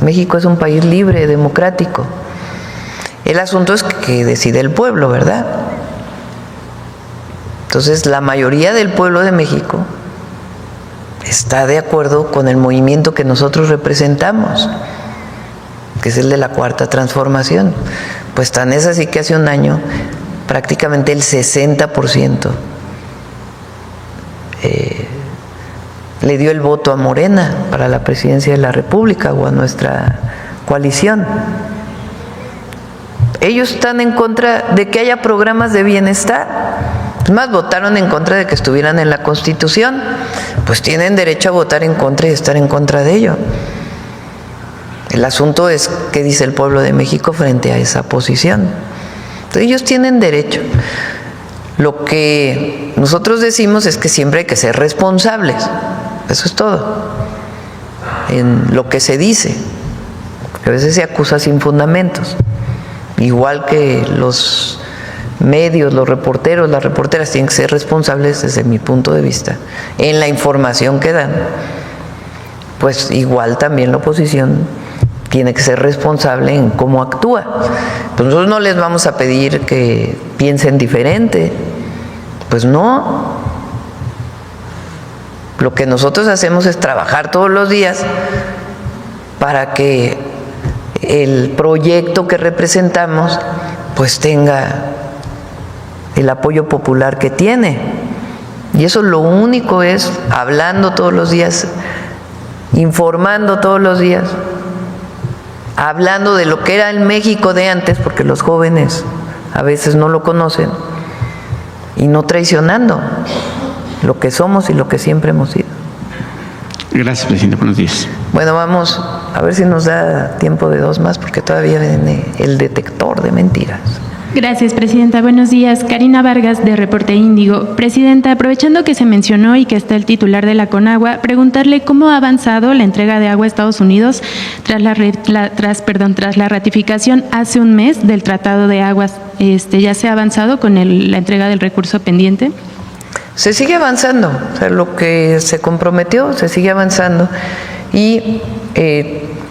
México es un país libre, democrático. El asunto es que decide el pueblo, ¿verdad? Entonces, la mayoría del pueblo de México está de acuerdo con el movimiento que nosotros representamos, que es el de la Cuarta Transformación. Pues tan es así que hace un año prácticamente el 60% le dio el voto a Morena para la presidencia de la República o a nuestra coalición. Ellos están en contra de que haya programas de bienestar. Es más, votaron en contra de que estuvieran en la Constitución. Pues tienen derecho a votar en contra y estar en contra de ello. El asunto es qué dice el pueblo de México frente a esa posición. Entonces, ellos tienen derecho. Lo que nosotros decimos es que siempre hay que ser responsables. Eso es todo. En lo que se dice. A veces se acusa sin fundamentos. Igual que los medios, los reporteros, las reporteras tienen que ser responsables desde mi punto de vista en la información que dan. Pues igual también la oposición tiene que ser responsable en cómo actúa. Pues nosotros no les vamos a pedir que piensen diferente. Pues no. Lo que nosotros hacemos es trabajar todos los días para que el proyecto que representamos pues tenga el apoyo popular que tiene. Y eso lo único es hablando todos los días, informando todos los días, hablando de lo que era el México de antes, porque los jóvenes a veces no lo conocen, y no traicionando lo que somos y lo que siempre hemos sido. Gracias, Presidente. Buenos días. Bueno, vamos a ver si nos da tiempo de dos más, porque todavía viene el detector de mentiras. Gracias, Presidenta. Buenos días. Karina Vargas, de Reporte Índigo. Presidenta, aprovechando que se mencionó y que está el titular de la CONAGUA, preguntarle cómo ha avanzado la entrega de agua a Estados Unidos tras la ratificación hace un mes del Tratado de Aguas. ¿Ya se ha avanzado con la entrega del recurso pendiente? Se sigue avanzando, o sea, lo que se comprometió se sigue avanzando y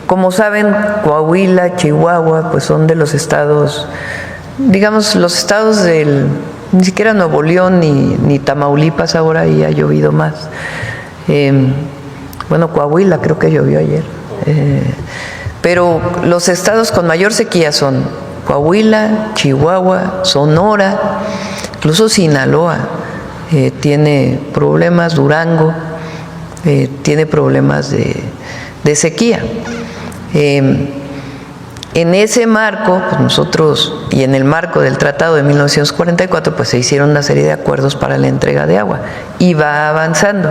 como saben, Coahuila, Chihuahua, pues son de los estados, digamos, los estados ni siquiera Nuevo León ni Tamaulipas, ahora ahí ha llovido más, Bueno, Coahuila creo que llovió ayer. Pero los estados con mayor sequía son Coahuila, Chihuahua, Sonora, incluso Sinaloa tiene problemas, Durango tiene problemas de sequía. En ese marco, pues nosotros, y en el marco del Tratado de 1944, pues se hicieron una serie de acuerdos para la entrega de agua y va avanzando.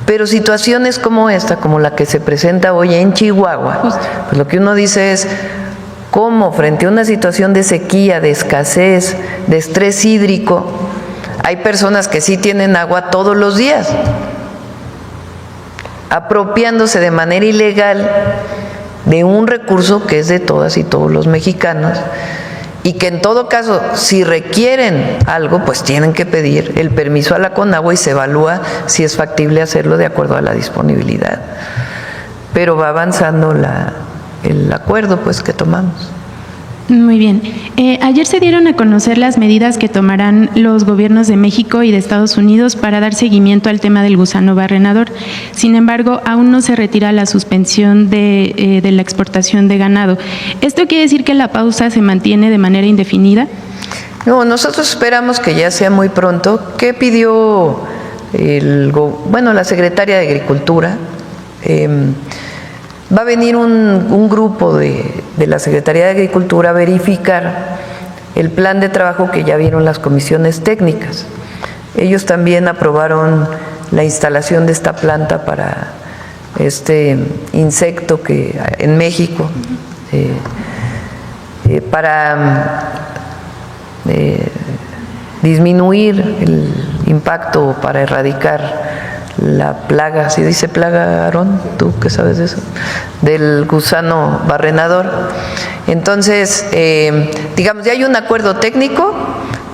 Pero situaciones como esta, como la que se presenta hoy en Chihuahua, pues lo que uno dice es cómo frente a una situación de sequía, de escasez, de estrés hídrico, hay personas que sí tienen agua todos los días, apropiándose de manera ilegal de un recurso que es de todas y todos los mexicanos y que en todo caso, si requieren algo, pues tienen que pedir el permiso a la Conagua y se evalúa si es factible hacerlo de acuerdo a la disponibilidad. Pero va avanzando el acuerdo pues que tomamos. Muy bien. Ayer se dieron a conocer las medidas que tomarán los gobiernos de México y de Estados Unidos para dar seguimiento al tema del gusano barrenador. Sin embargo, aún no se retira la suspensión de la exportación de ganado. ¿Esto quiere decir que la pausa se mantiene de manera indefinida? No, nosotros esperamos que ya sea muy pronto. ¿Qué pidió la secretaria de Agricultura? Va a venir un grupo de la Secretaría de Agricultura a verificar el plan de trabajo que ya vieron las comisiones técnicas. Ellos también aprobaron la instalación de esta planta para este insecto que en México, para disminuir el impacto, para erradicar la plaga, ¿sí dice plaga, Aarón? ¿Tú qué sabes de eso? Del gusano barrenador. Entonces, digamos, ya hay un acuerdo técnico,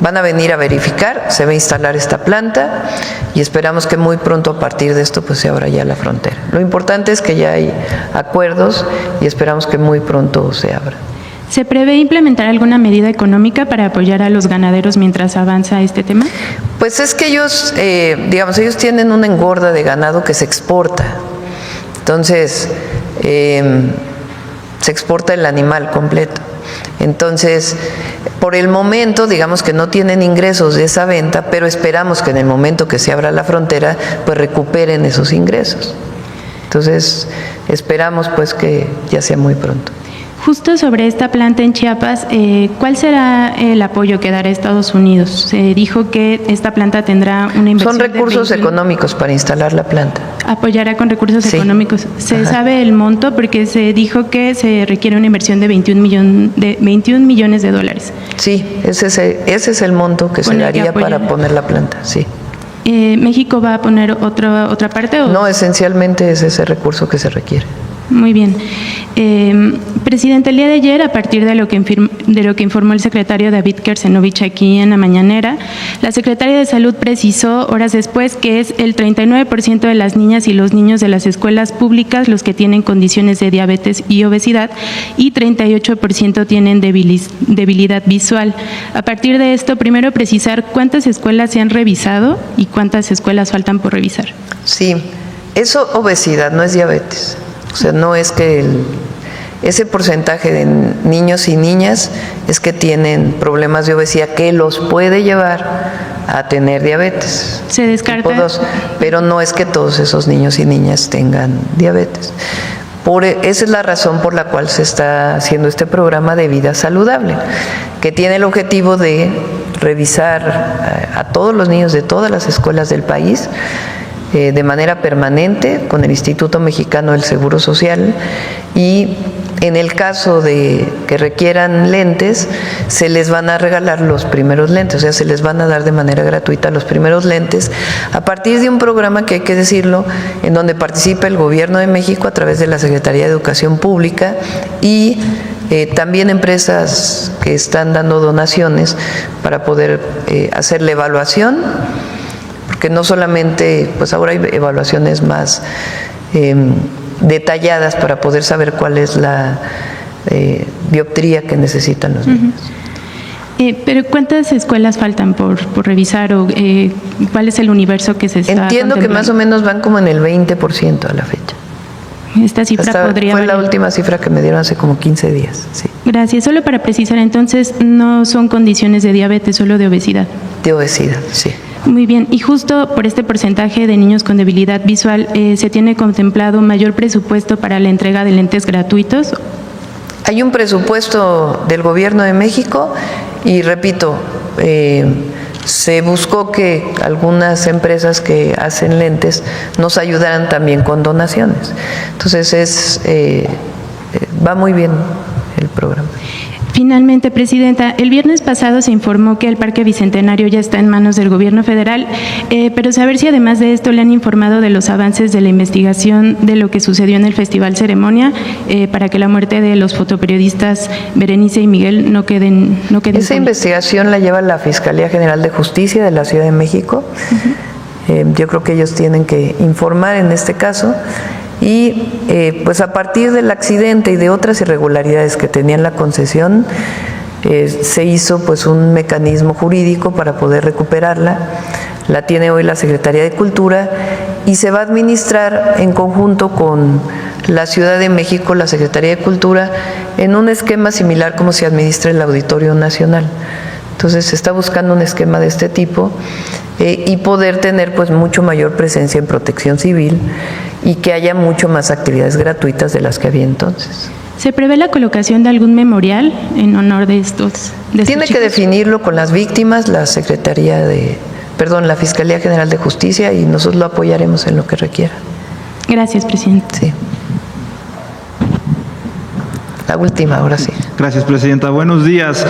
van a venir a verificar, se va a instalar esta planta y esperamos que muy pronto a partir de esto pues se abra ya la frontera. Lo importante es que ya hay acuerdos y esperamos que muy pronto se abra. ¿Se prevé implementar alguna medida económica para apoyar a los ganaderos mientras avanza este tema? Pues es que ellos, ellos tienen una engorda de ganado que se exporta. Entonces, se exporta el animal completo. Entonces, por el momento, digamos que no tienen ingresos de esa venta, pero esperamos que en el momento que se abra la frontera, pues recuperen esos ingresos. Entonces, esperamos pues que ya sea muy pronto. Justo sobre esta planta en Chiapas, ¿cuál será el apoyo que dará Estados Unidos? Se dijo que esta planta tendrá una inversión. Son recursos económicos para instalar la planta. ¿Apoyará con recursos económicos? ¿Se sabe el monto? Porque se dijo que se requiere una inversión de 21 millones de dólares. Sí, ese es el monto que se daría para poner la planta, sí. ¿México va a poner otra parte? ¿O? No, esencialmente es ese recurso que se requiere. Muy bien. Presidente, el día de ayer, a partir de lo que informó el secretario David Kersenovich aquí en la mañanera, la Secretaría de Salud precisó horas después que es el 39% de las niñas y los niños de las escuelas públicas los que tienen condiciones de diabetes y obesidad y 38% tienen debilidad visual. A partir de esto, primero precisar cuántas escuelas se han revisado y cuántas escuelas faltan por revisar. Sí, eso obesidad, no es diabetes. O sea, no es que ese porcentaje de niños y niñas es que tienen problemas de obesidad que los puede llevar a tener diabetes. Se descarta. Tipo 2, pero no es que todos esos niños y niñas tengan diabetes. Esa es la razón por la cual se está haciendo este programa de vida saludable, que tiene el objetivo de revisar a todos los niños de todas las escuelas del país de manera permanente con el Instituto Mexicano del Seguro Social y en el caso de que requieran lentes, se les van a regalar los primeros lentes, o sea, se les van a dar de manera gratuita los primeros lentes a partir de un programa que hay que decirlo, en donde participa el Gobierno de México a través de la Secretaría de Educación Pública y también empresas que están dando donaciones para poder hacer la evaluación, porque no solamente, pues ahora hay evaluaciones más detalladas para poder saber cuál es la dioptría que necesitan los niños. Pero ¿cuántas escuelas faltan por revisar o cuál es el universo que se está Entiendo que más o menos van como en el 20% a la fecha. Esta cifra podría fue la variar. última cifra que me dieron hace como 15 días. Sí. Gracias. Solo para precisar, entonces, no son condiciones de diabetes, solo de obesidad. De obesidad, sí. Muy bien. Y justo por este porcentaje de niños con debilidad visual, ¿se tiene contemplado mayor presupuesto para la entrega de lentes gratuitos? Hay un presupuesto del Gobierno de México y, repito, se buscó que algunas empresas que hacen lentes nos ayudaran también con donaciones. Entonces, va muy bien el programa. Finalmente, Presidenta, el viernes pasado se informó que el Parque Bicentenario ya está en manos del Gobierno federal, pero saber si además de esto le han informado de los avances de la investigación de lo que sucedió en el Festival Ceremonia para que la muerte de los fotoperiodistas Berenice y Miguel no queden Esa investigación la lleva la Fiscalía General de Justicia de la Ciudad de México. Yo creo que ellos tienen que informar en este caso. Y pues a partir del accidente y de otras irregularidades que tenía en la concesión, se hizo pues un mecanismo jurídico para poder recuperarla. La tiene hoy la Secretaría de Cultura y se va a administrar en conjunto con la Ciudad de México, la Secretaría de Cultura, en un esquema similar como se administra el Auditorio Nacional. Entonces se está buscando un esquema de este tipo y poder tener pues mucho mayor presencia en protección civil y que haya mucho más actividades gratuitas de las que había entonces. ¿Se prevé la colocación de algún memorial en honor de estos? Tiene que definirlo con las víctimas la la Fiscalía General de Justicia y nosotros lo apoyaremos en lo que requiera. Gracias, Presidenta. Sí. La última, ahora sí. Gracias, Presidenta. Buenos días.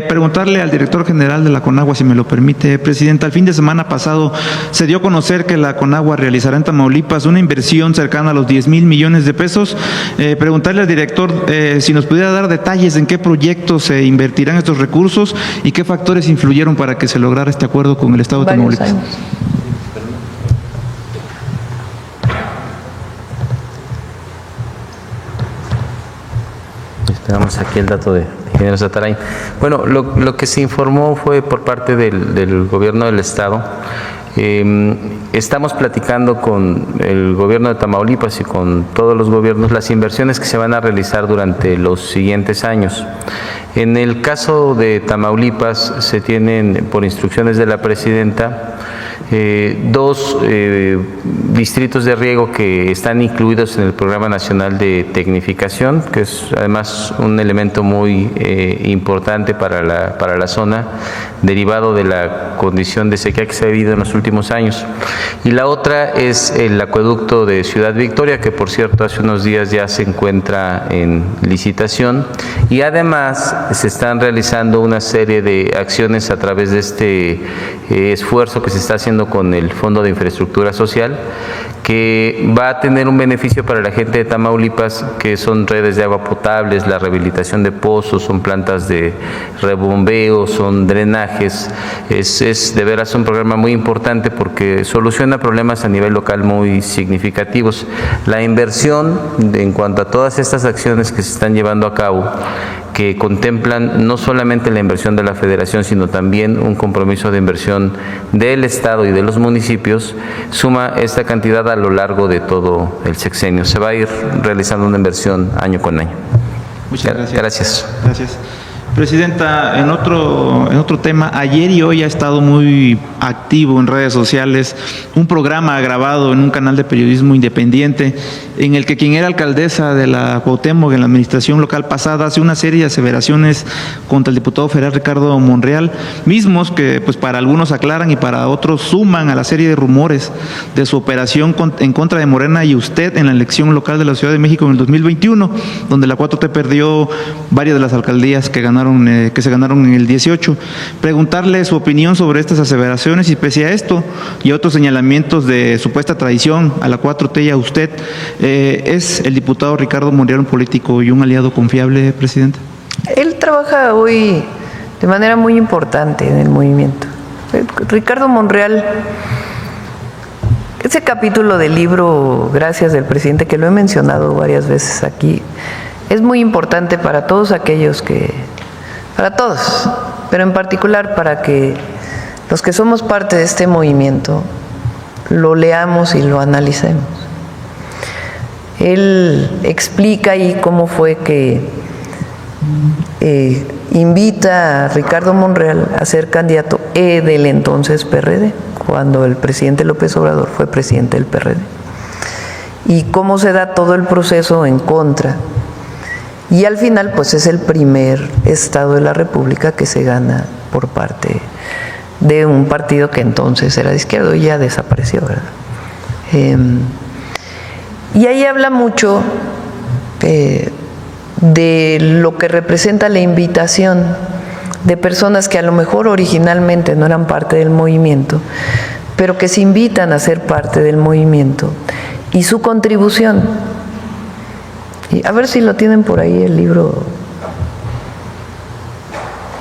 Preguntarle al director general de la CONAGUA, si me lo permite, Presidenta. El fin de semana pasado se dio a conocer que la CONAGUA realizará en Tamaulipas una inversión cercana a los 10,000 millones de pesos. Preguntarle al director si nos pudiera dar detalles en qué proyectos se invertirán estos recursos y qué factores influyeron para que se lograra este acuerdo con el Estado de Tamaulipas. Varios años. Tenemos aquí el dato de ingeniero Sataray. Bueno, lo que se informó fue por parte del gobierno del Estado. Estamos platicando con el gobierno de Tamaulipas y con todos los gobiernos las inversiones que se van a realizar durante los siguientes años. En el caso de Tamaulipas se tienen, por instrucciones de la presidenta, dos distritos de riego que están incluidos en el Programa Nacional de Tecnificación, que es además un elemento muy importante para la zona, derivado de la condición de sequía que se ha vivido en los últimos años. Y la otra es el acueducto de Ciudad Victoria, que por cierto hace unos días ya se encuentra en licitación, y además se están realizando una serie de acciones a través de este esfuerzo que se está haciendo con el Fondo de Infraestructura Social, que va a tener un beneficio para la gente de Tamaulipas, que son redes de agua potable, la rehabilitación de pozos, son plantas de rebombeo, son drenajes. Es de veras un programa muy importante porque soluciona problemas a nivel local muy significativos. La inversión en cuanto a todas estas acciones que se están llevando a cabo, que contemplan no solamente la inversión de la Federación, sino también un compromiso de inversión del Estado y de los municipios, suma esta cantidad a lo largo de todo el sexenio. Se va a ir realizando una inversión año con año. Muchas gracias. Gracias. Gracias. Presidenta, en otro tema, ayer y hoy ha estado muy activo en redes sociales un programa grabado en un canal de periodismo independiente en el que quien era alcaldesa de la Cuauhtémoc en la administración local pasada hace una serie de aseveraciones contra el diputado federal Ricardo Monreal, mismos que pues para algunos aclaran y para otros suman a la serie de rumores de su operación en contra de Morena y usted en la elección local de la Ciudad de México en el 2021, donde la 4T perdió varias de las alcaldías que se ganaron en el 18. Preguntarle su opinión sobre estas aseveraciones y pese a esto y otros señalamientos de supuesta traición a la 4T y a usted, ¿es el diputado Ricardo Monreal un político y un aliado confiable, presidente? Él trabaja hoy de manera muy importante en el movimiento. Ricardo Monreal, ese capítulo del libro Gracias del presidente, que lo he mencionado varias veces aquí, es muy importante para todos aquellos para todos, pero en particular para que los que somos parte de este movimiento lo leamos y lo analicemos. Él explica ahí cómo fue que invita a Ricardo Monreal a ser candidato del entonces PRD, cuando el presidente López Obrador fue presidente del PRD, y cómo se da todo el proceso en contra. Y al final, pues es el primer estado de la República que se gana por parte de un partido que entonces era de izquierda y ya desapareció, ¿verdad? Y ahí habla mucho de lo que representa la invitación de personas que a lo mejor originalmente no eran parte del movimiento, pero que se invitan a ser parte del movimiento y su contribución. Y a ver si lo tienen por ahí el libro.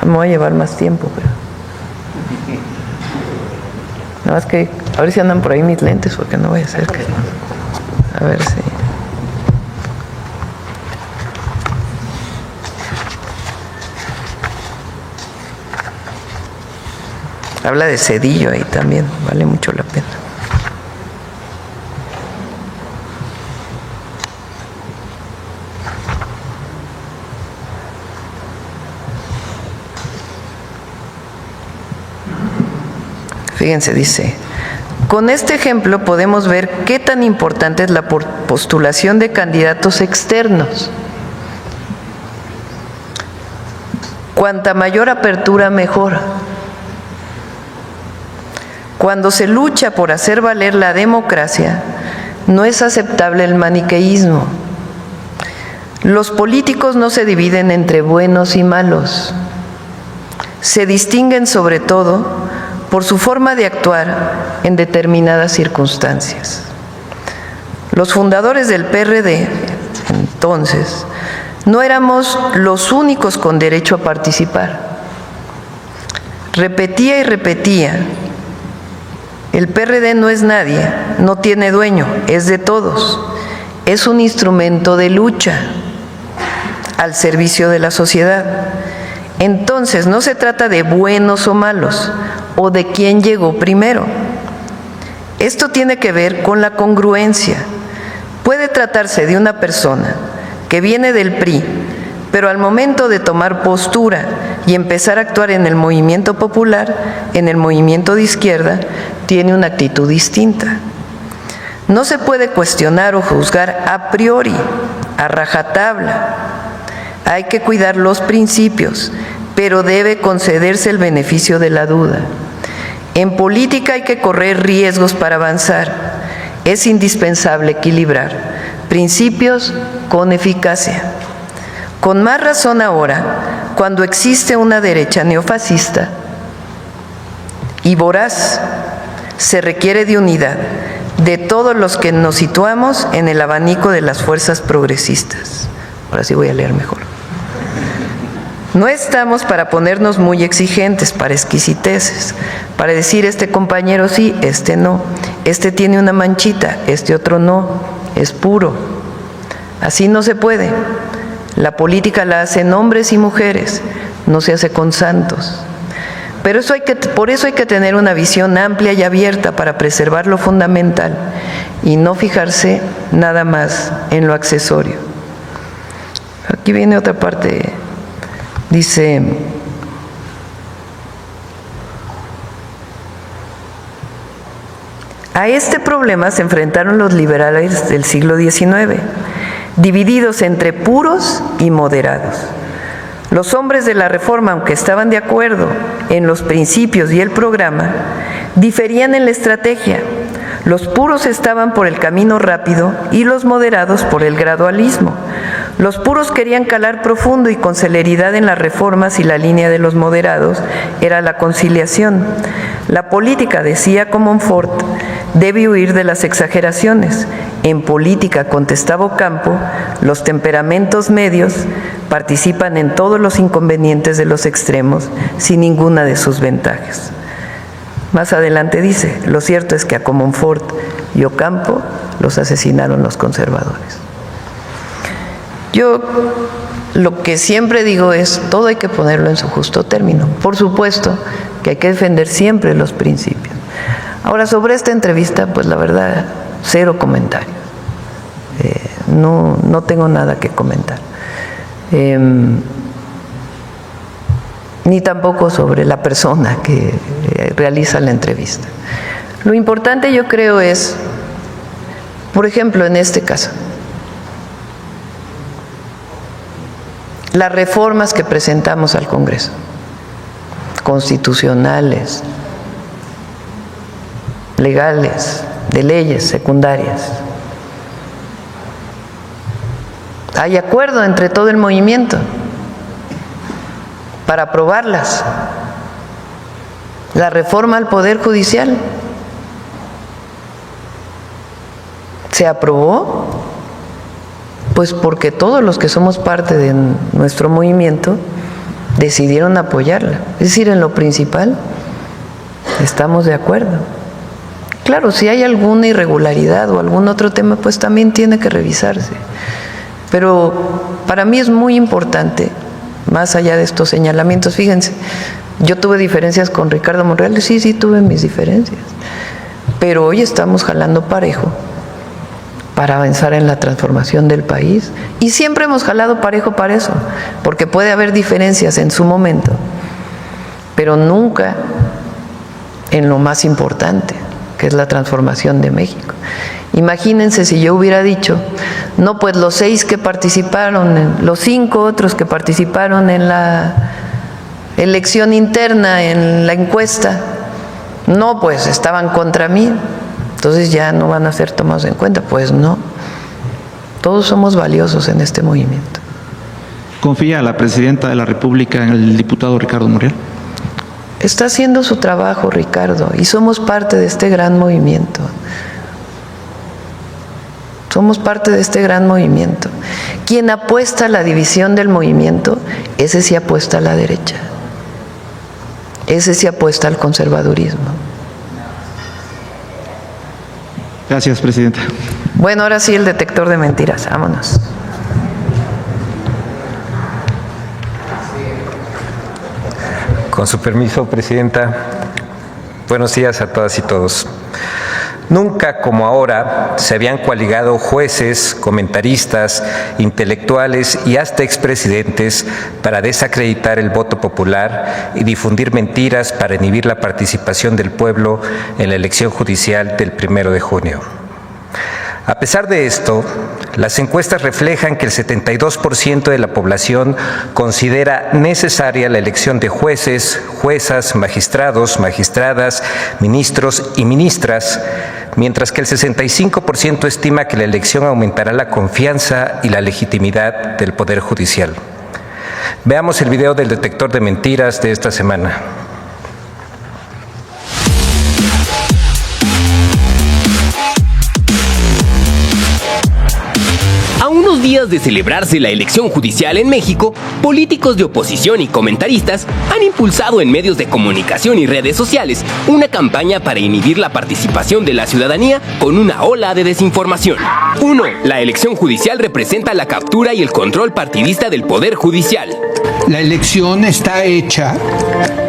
Me voy a llevar más tiempo, pero nada más que a ver si andan por ahí mis lentes, porque no voy a hacer que... A ver si... Habla de Zedillo ahí también, vale mucho la pena. Fíjense, dice: con este ejemplo podemos ver qué tan importante es la postulación de candidatos externos. Cuanta mayor apertura, mejor. Cuando se lucha por hacer valer la democracia, no es aceptable el maniqueísmo. Los políticos no se dividen entre buenos y malos. Se distinguen sobre todo por su forma de actuar en determinadas circunstancias. Los fundadores del PRD, entonces, no éramos los únicos con derecho a participar. Repetía y repetía: el PRD no es nadie, no tiene dueño, es de todos. Es un instrumento de lucha al servicio de la sociedad. Entonces, no se trata de buenos o malos, o de quién llegó primero. Esto tiene que ver con la congruencia. Puede tratarse de una persona que viene del PRI, pero al momento de tomar postura y empezar a actuar en el movimiento popular, en el movimiento de izquierda, tiene una actitud distinta. No se puede cuestionar o juzgar a priori, a rajatabla. Hay que cuidar los principios, pero debe concederse el beneficio de la duda. En política hay que correr riesgos para avanzar. Es indispensable equilibrar principios con eficacia. Con más razón ahora, cuando existe una derecha neofascista y voraz, se requiere de unidad de todos los que nos situamos en el abanico de las fuerzas progresistas. Ahora sí voy a leer mejor. No estamos para ponernos muy exigentes, para exquisiteces, para decir este compañero sí, este no, este tiene una manchita, este otro no, es puro. Así no se puede. La política la hacen hombres y mujeres, no se hace con santos. Pero por eso hay que tener una visión amplia y abierta para preservar lo fundamental y no fijarse nada más en lo accesorio. Aquí viene otra parte. Dice: a este problema se enfrentaron los liberales del siglo XIX, divididos entre puros y moderados. Los hombres de la Reforma, aunque estaban de acuerdo en los principios y el programa, diferían en la estrategia. Los puros estaban por el camino rápido y los moderados por el gradualismo. Los puros querían calar profundo y con celeridad en las reformas y la línea de los moderados era la conciliación. La política, decía Comonfort, debe huir de las exageraciones. En política, contestaba Ocampo, los temperamentos medios participan en todos los inconvenientes de los extremos sin ninguna de sus ventajas. Más adelante dice: lo cierto es que a Comonfort y Ocampo los asesinaron los conservadores. Yo Lo que siempre digo es, todo hay que ponerlo en su justo término. Por supuesto que hay que defender siempre los principios. Ahora, sobre esta entrevista, pues la verdad, cero comentario. No tengo nada que comentar. Ni tampoco sobre la persona que realiza la entrevista. Lo importante, yo creo, es, por ejemplo, en este caso, las reformas que presentamos al Congreso, constitucionales, legales, de leyes secundarias. Hay acuerdo entre todo el movimiento para aprobarlas. La reforma al Poder Judicial se aprobó, pues porque todos los que somos parte de nuestro movimiento decidieron apoyarla. Es decir, en lo principal estamos de acuerdo. Claro, si hay alguna irregularidad o algún otro tema, pues también tiene que revisarse. Pero para mí es muy importante, más allá de estos señalamientos, fíjense, yo tuve diferencias con Ricardo Monreal, sí tuve mis diferencias, pero hoy estamos jalando parejo para avanzar en la transformación del país, y siempre hemos jalado parejo para eso, porque puede haber diferencias en su momento, pero nunca en lo más importante, que es la transformación de México. Imagínense si yo hubiera dicho, no, pues los 6 que participaron, los 5 otros que participaron en la elección interna, en la encuesta, no, pues estaban contra mí, entonces ya no van a ser tomados en cuenta. Pues no, todos somos valiosos en este movimiento. ¿Confía la Presidenta de la República en el diputado Ricardo Monreal? Está haciendo su trabajo, Ricardo, y somos parte de este gran movimiento. Somos parte de este gran movimiento. Quien apuesta a la división del movimiento, ese sí apuesta a la derecha. Ese sí apuesta al conservadurismo. Gracias, Presidenta. Bueno, ahora sí el detector de mentiras. Vámonos. Con su permiso, Presidenta. Buenos días a todas y todos. Nunca como ahora se habían coaligado jueces, comentaristas, intelectuales y hasta expresidentes para desacreditar el voto popular y difundir mentiras para inhibir la participación del pueblo en la elección judicial del 1 de junio. A pesar de esto, las encuestas reflejan que el 72% de la población considera necesaria la elección de jueces, juezas, magistrados, magistradas, ministros y ministras, mientras que el 65% estima que la elección aumentará la confianza y la legitimidad del Poder Judicial. Veamos el video del detector de mentiras de esta semana. A unos días de celebrarse la elección judicial en México, políticos de oposición y comentaristas han impulsado en medios de comunicación y redes sociales una campaña para inhibir la participación de la ciudadanía con una ola de desinformación. 1. La elección judicial representa la captura y el control partidista del Poder Judicial. La elección está hecha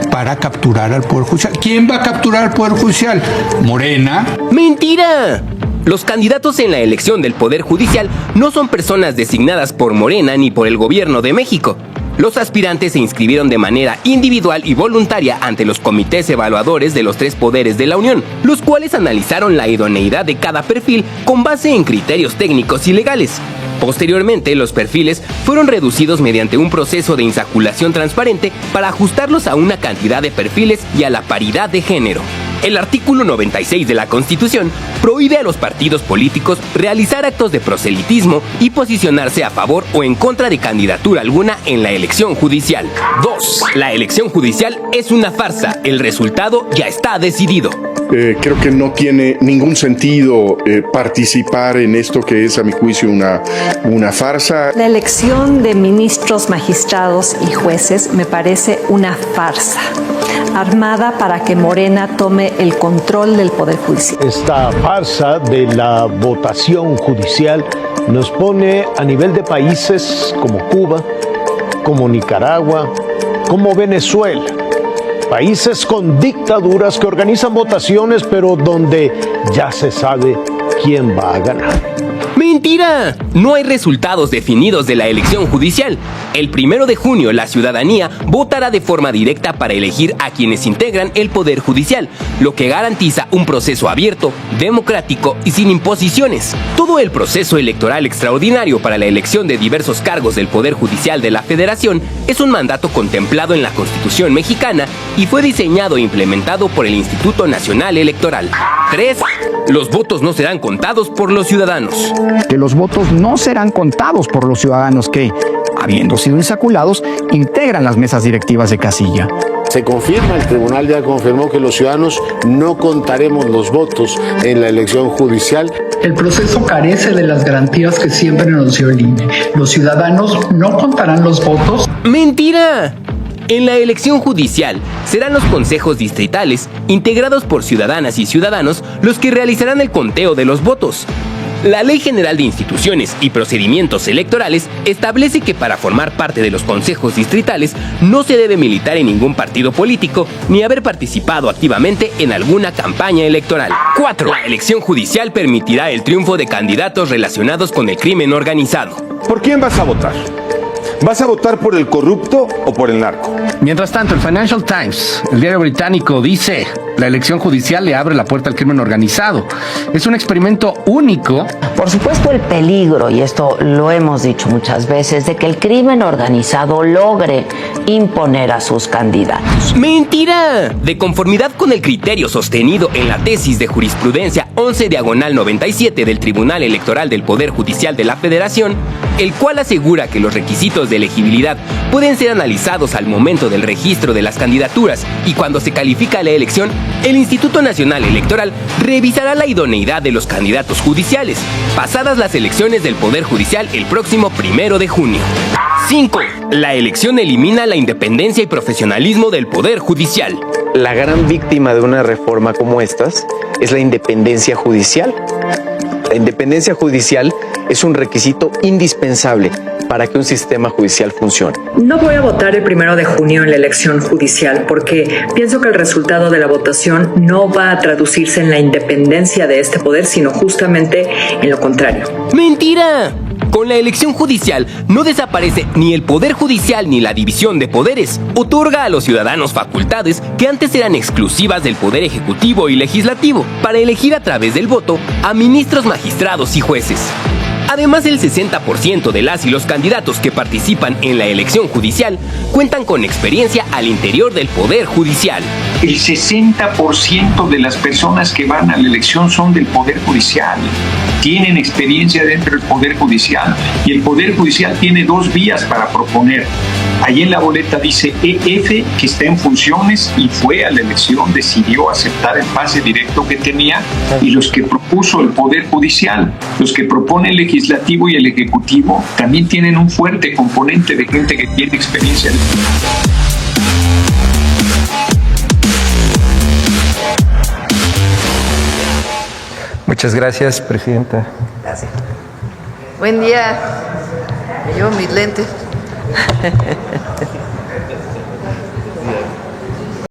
para capturar al Poder Judicial. ¿Quién va a capturar al Poder Judicial? ¿Morena? ¡Mentira! Los candidatos en la elección del Poder Judicial no son personas designadas por Morena ni por el Gobierno de México. Los aspirantes se inscribieron de manera individual y voluntaria ante los comités evaluadores de los 3 poderes de la Unión, los cuales analizaron la idoneidad de cada perfil con base en criterios técnicos y legales. Posteriormente, los perfiles fueron reducidos mediante un proceso de insaculación transparente para ajustarlos a una cantidad de perfiles y a la paridad de género. El artículo 96 de la Constitución prohíbe a los partidos políticos realizar actos de proselitismo y posicionarse a favor o en contra de candidatura alguna en la elección judicial. 2. La elección judicial es una farsa. El resultado ya está decidido. Creo que no tiene ningún sentido participar en esto que es, a mi juicio, una farsa. La elección de ministros, magistrados y jueces me parece una farsa, armada para que Morena tome el control del Poder Judicial. Esta farsa de la votación judicial nos pone a nivel de países como Cuba como Nicaragua, como Venezuela. Países con dictaduras que organizan votaciones, pero donde ya se sabe quién va a ganar. ¡Mentira! No hay resultados definidos de la elección judicial. El 1 de junio la ciudadanía votará de forma directa para elegir a quienes integran el Poder Judicial, lo que garantiza un proceso abierto, democrático y sin imposiciones. Todo el proceso electoral extraordinario para la elección de diversos cargos del Poder Judicial de la Federación es un mandato contemplado en la Constitución mexicana y fue diseñado e implementado por el Instituto Nacional Electoral. 3. Los votos no serán contados por los ciudadanos. Que los votos no serán contados por los ciudadanos que, habiendo sido insaculados, integran las mesas directivas de casilla. Se confirma, el tribunal ya confirmó que los ciudadanos no contaremos los votos en la elección judicial. El proceso carece de las garantías que siempre nos dio el INE. Los ciudadanos no contarán los votos. ¡Mentira! En la elección judicial serán los consejos distritales, integrados por ciudadanas y ciudadanos, los que realizarán el conteo de los votos. La Ley General de Instituciones y Procedimientos Electorales establece que para formar parte de los consejos distritales no se debe militar en ningún partido político ni haber participado activamente en alguna campaña electoral. 4. La elección judicial permitirá el triunfo de candidatos relacionados con el crimen organizado. ¿Por quién vas a votar? ¿Vas a votar por el corrupto o por el narco? Mientras tanto, el Financial Times, el diario británico, dice: la elección judicial le abre la puerta al crimen organizado. Es un experimento único. Por supuesto, el peligro, y esto lo hemos dicho muchas veces, de que el crimen organizado logre imponer a sus candidatos. ¡Mentira! De conformidad con el criterio sostenido en la tesis de jurisprudencia 11/97 del Tribunal Electoral del Poder Judicial de la Federación, el cual asegura que los requisitos de elegibilidad pueden ser analizados al momento del registro de las candidaturas y cuando se califica la elección, el Instituto Nacional Electoral revisará la idoneidad de los candidatos judiciales, pasadas las elecciones del Poder Judicial el próximo 1 de junio. 5. La elección elimina la independencia y profesionalismo del Poder Judicial. La gran víctima de una reforma como estas es la independencia judicial. La independencia judicial es un requisito indispensable para que un sistema judicial funcione. No voy a votar el 1 de junio en la elección judicial porque pienso que el resultado de la votación no va a traducirse en la independencia de este poder, sino justamente en lo contrario. ¡Mentira! Con la elección judicial no desaparece ni el Poder Judicial ni la división de poderes. Otorga a los ciudadanos facultades que antes eran exclusivas del Poder Ejecutivo y Legislativo para elegir a través del voto a ministros, magistrados y jueces. Además, el 60% de las y los candidatos que participan en la elección judicial cuentan con experiencia al interior del Poder Judicial. El 60% de las personas que van a la elección son del Poder Judicial. Tienen experiencia dentro del Poder Judicial y el Poder Judicial tiene 2 vías para proponer. Ahí en la boleta dice EF, que está en funciones y fue a la elección, decidió aceptar el pase directo que tenía, y los que propuso el Poder Judicial, los que propone el Legislativo y el Ejecutivo, también tienen un fuerte componente de gente que tiene experiencia. Muchas gracias, Presidenta. Gracias. Buen día. Me llevo mis lentes.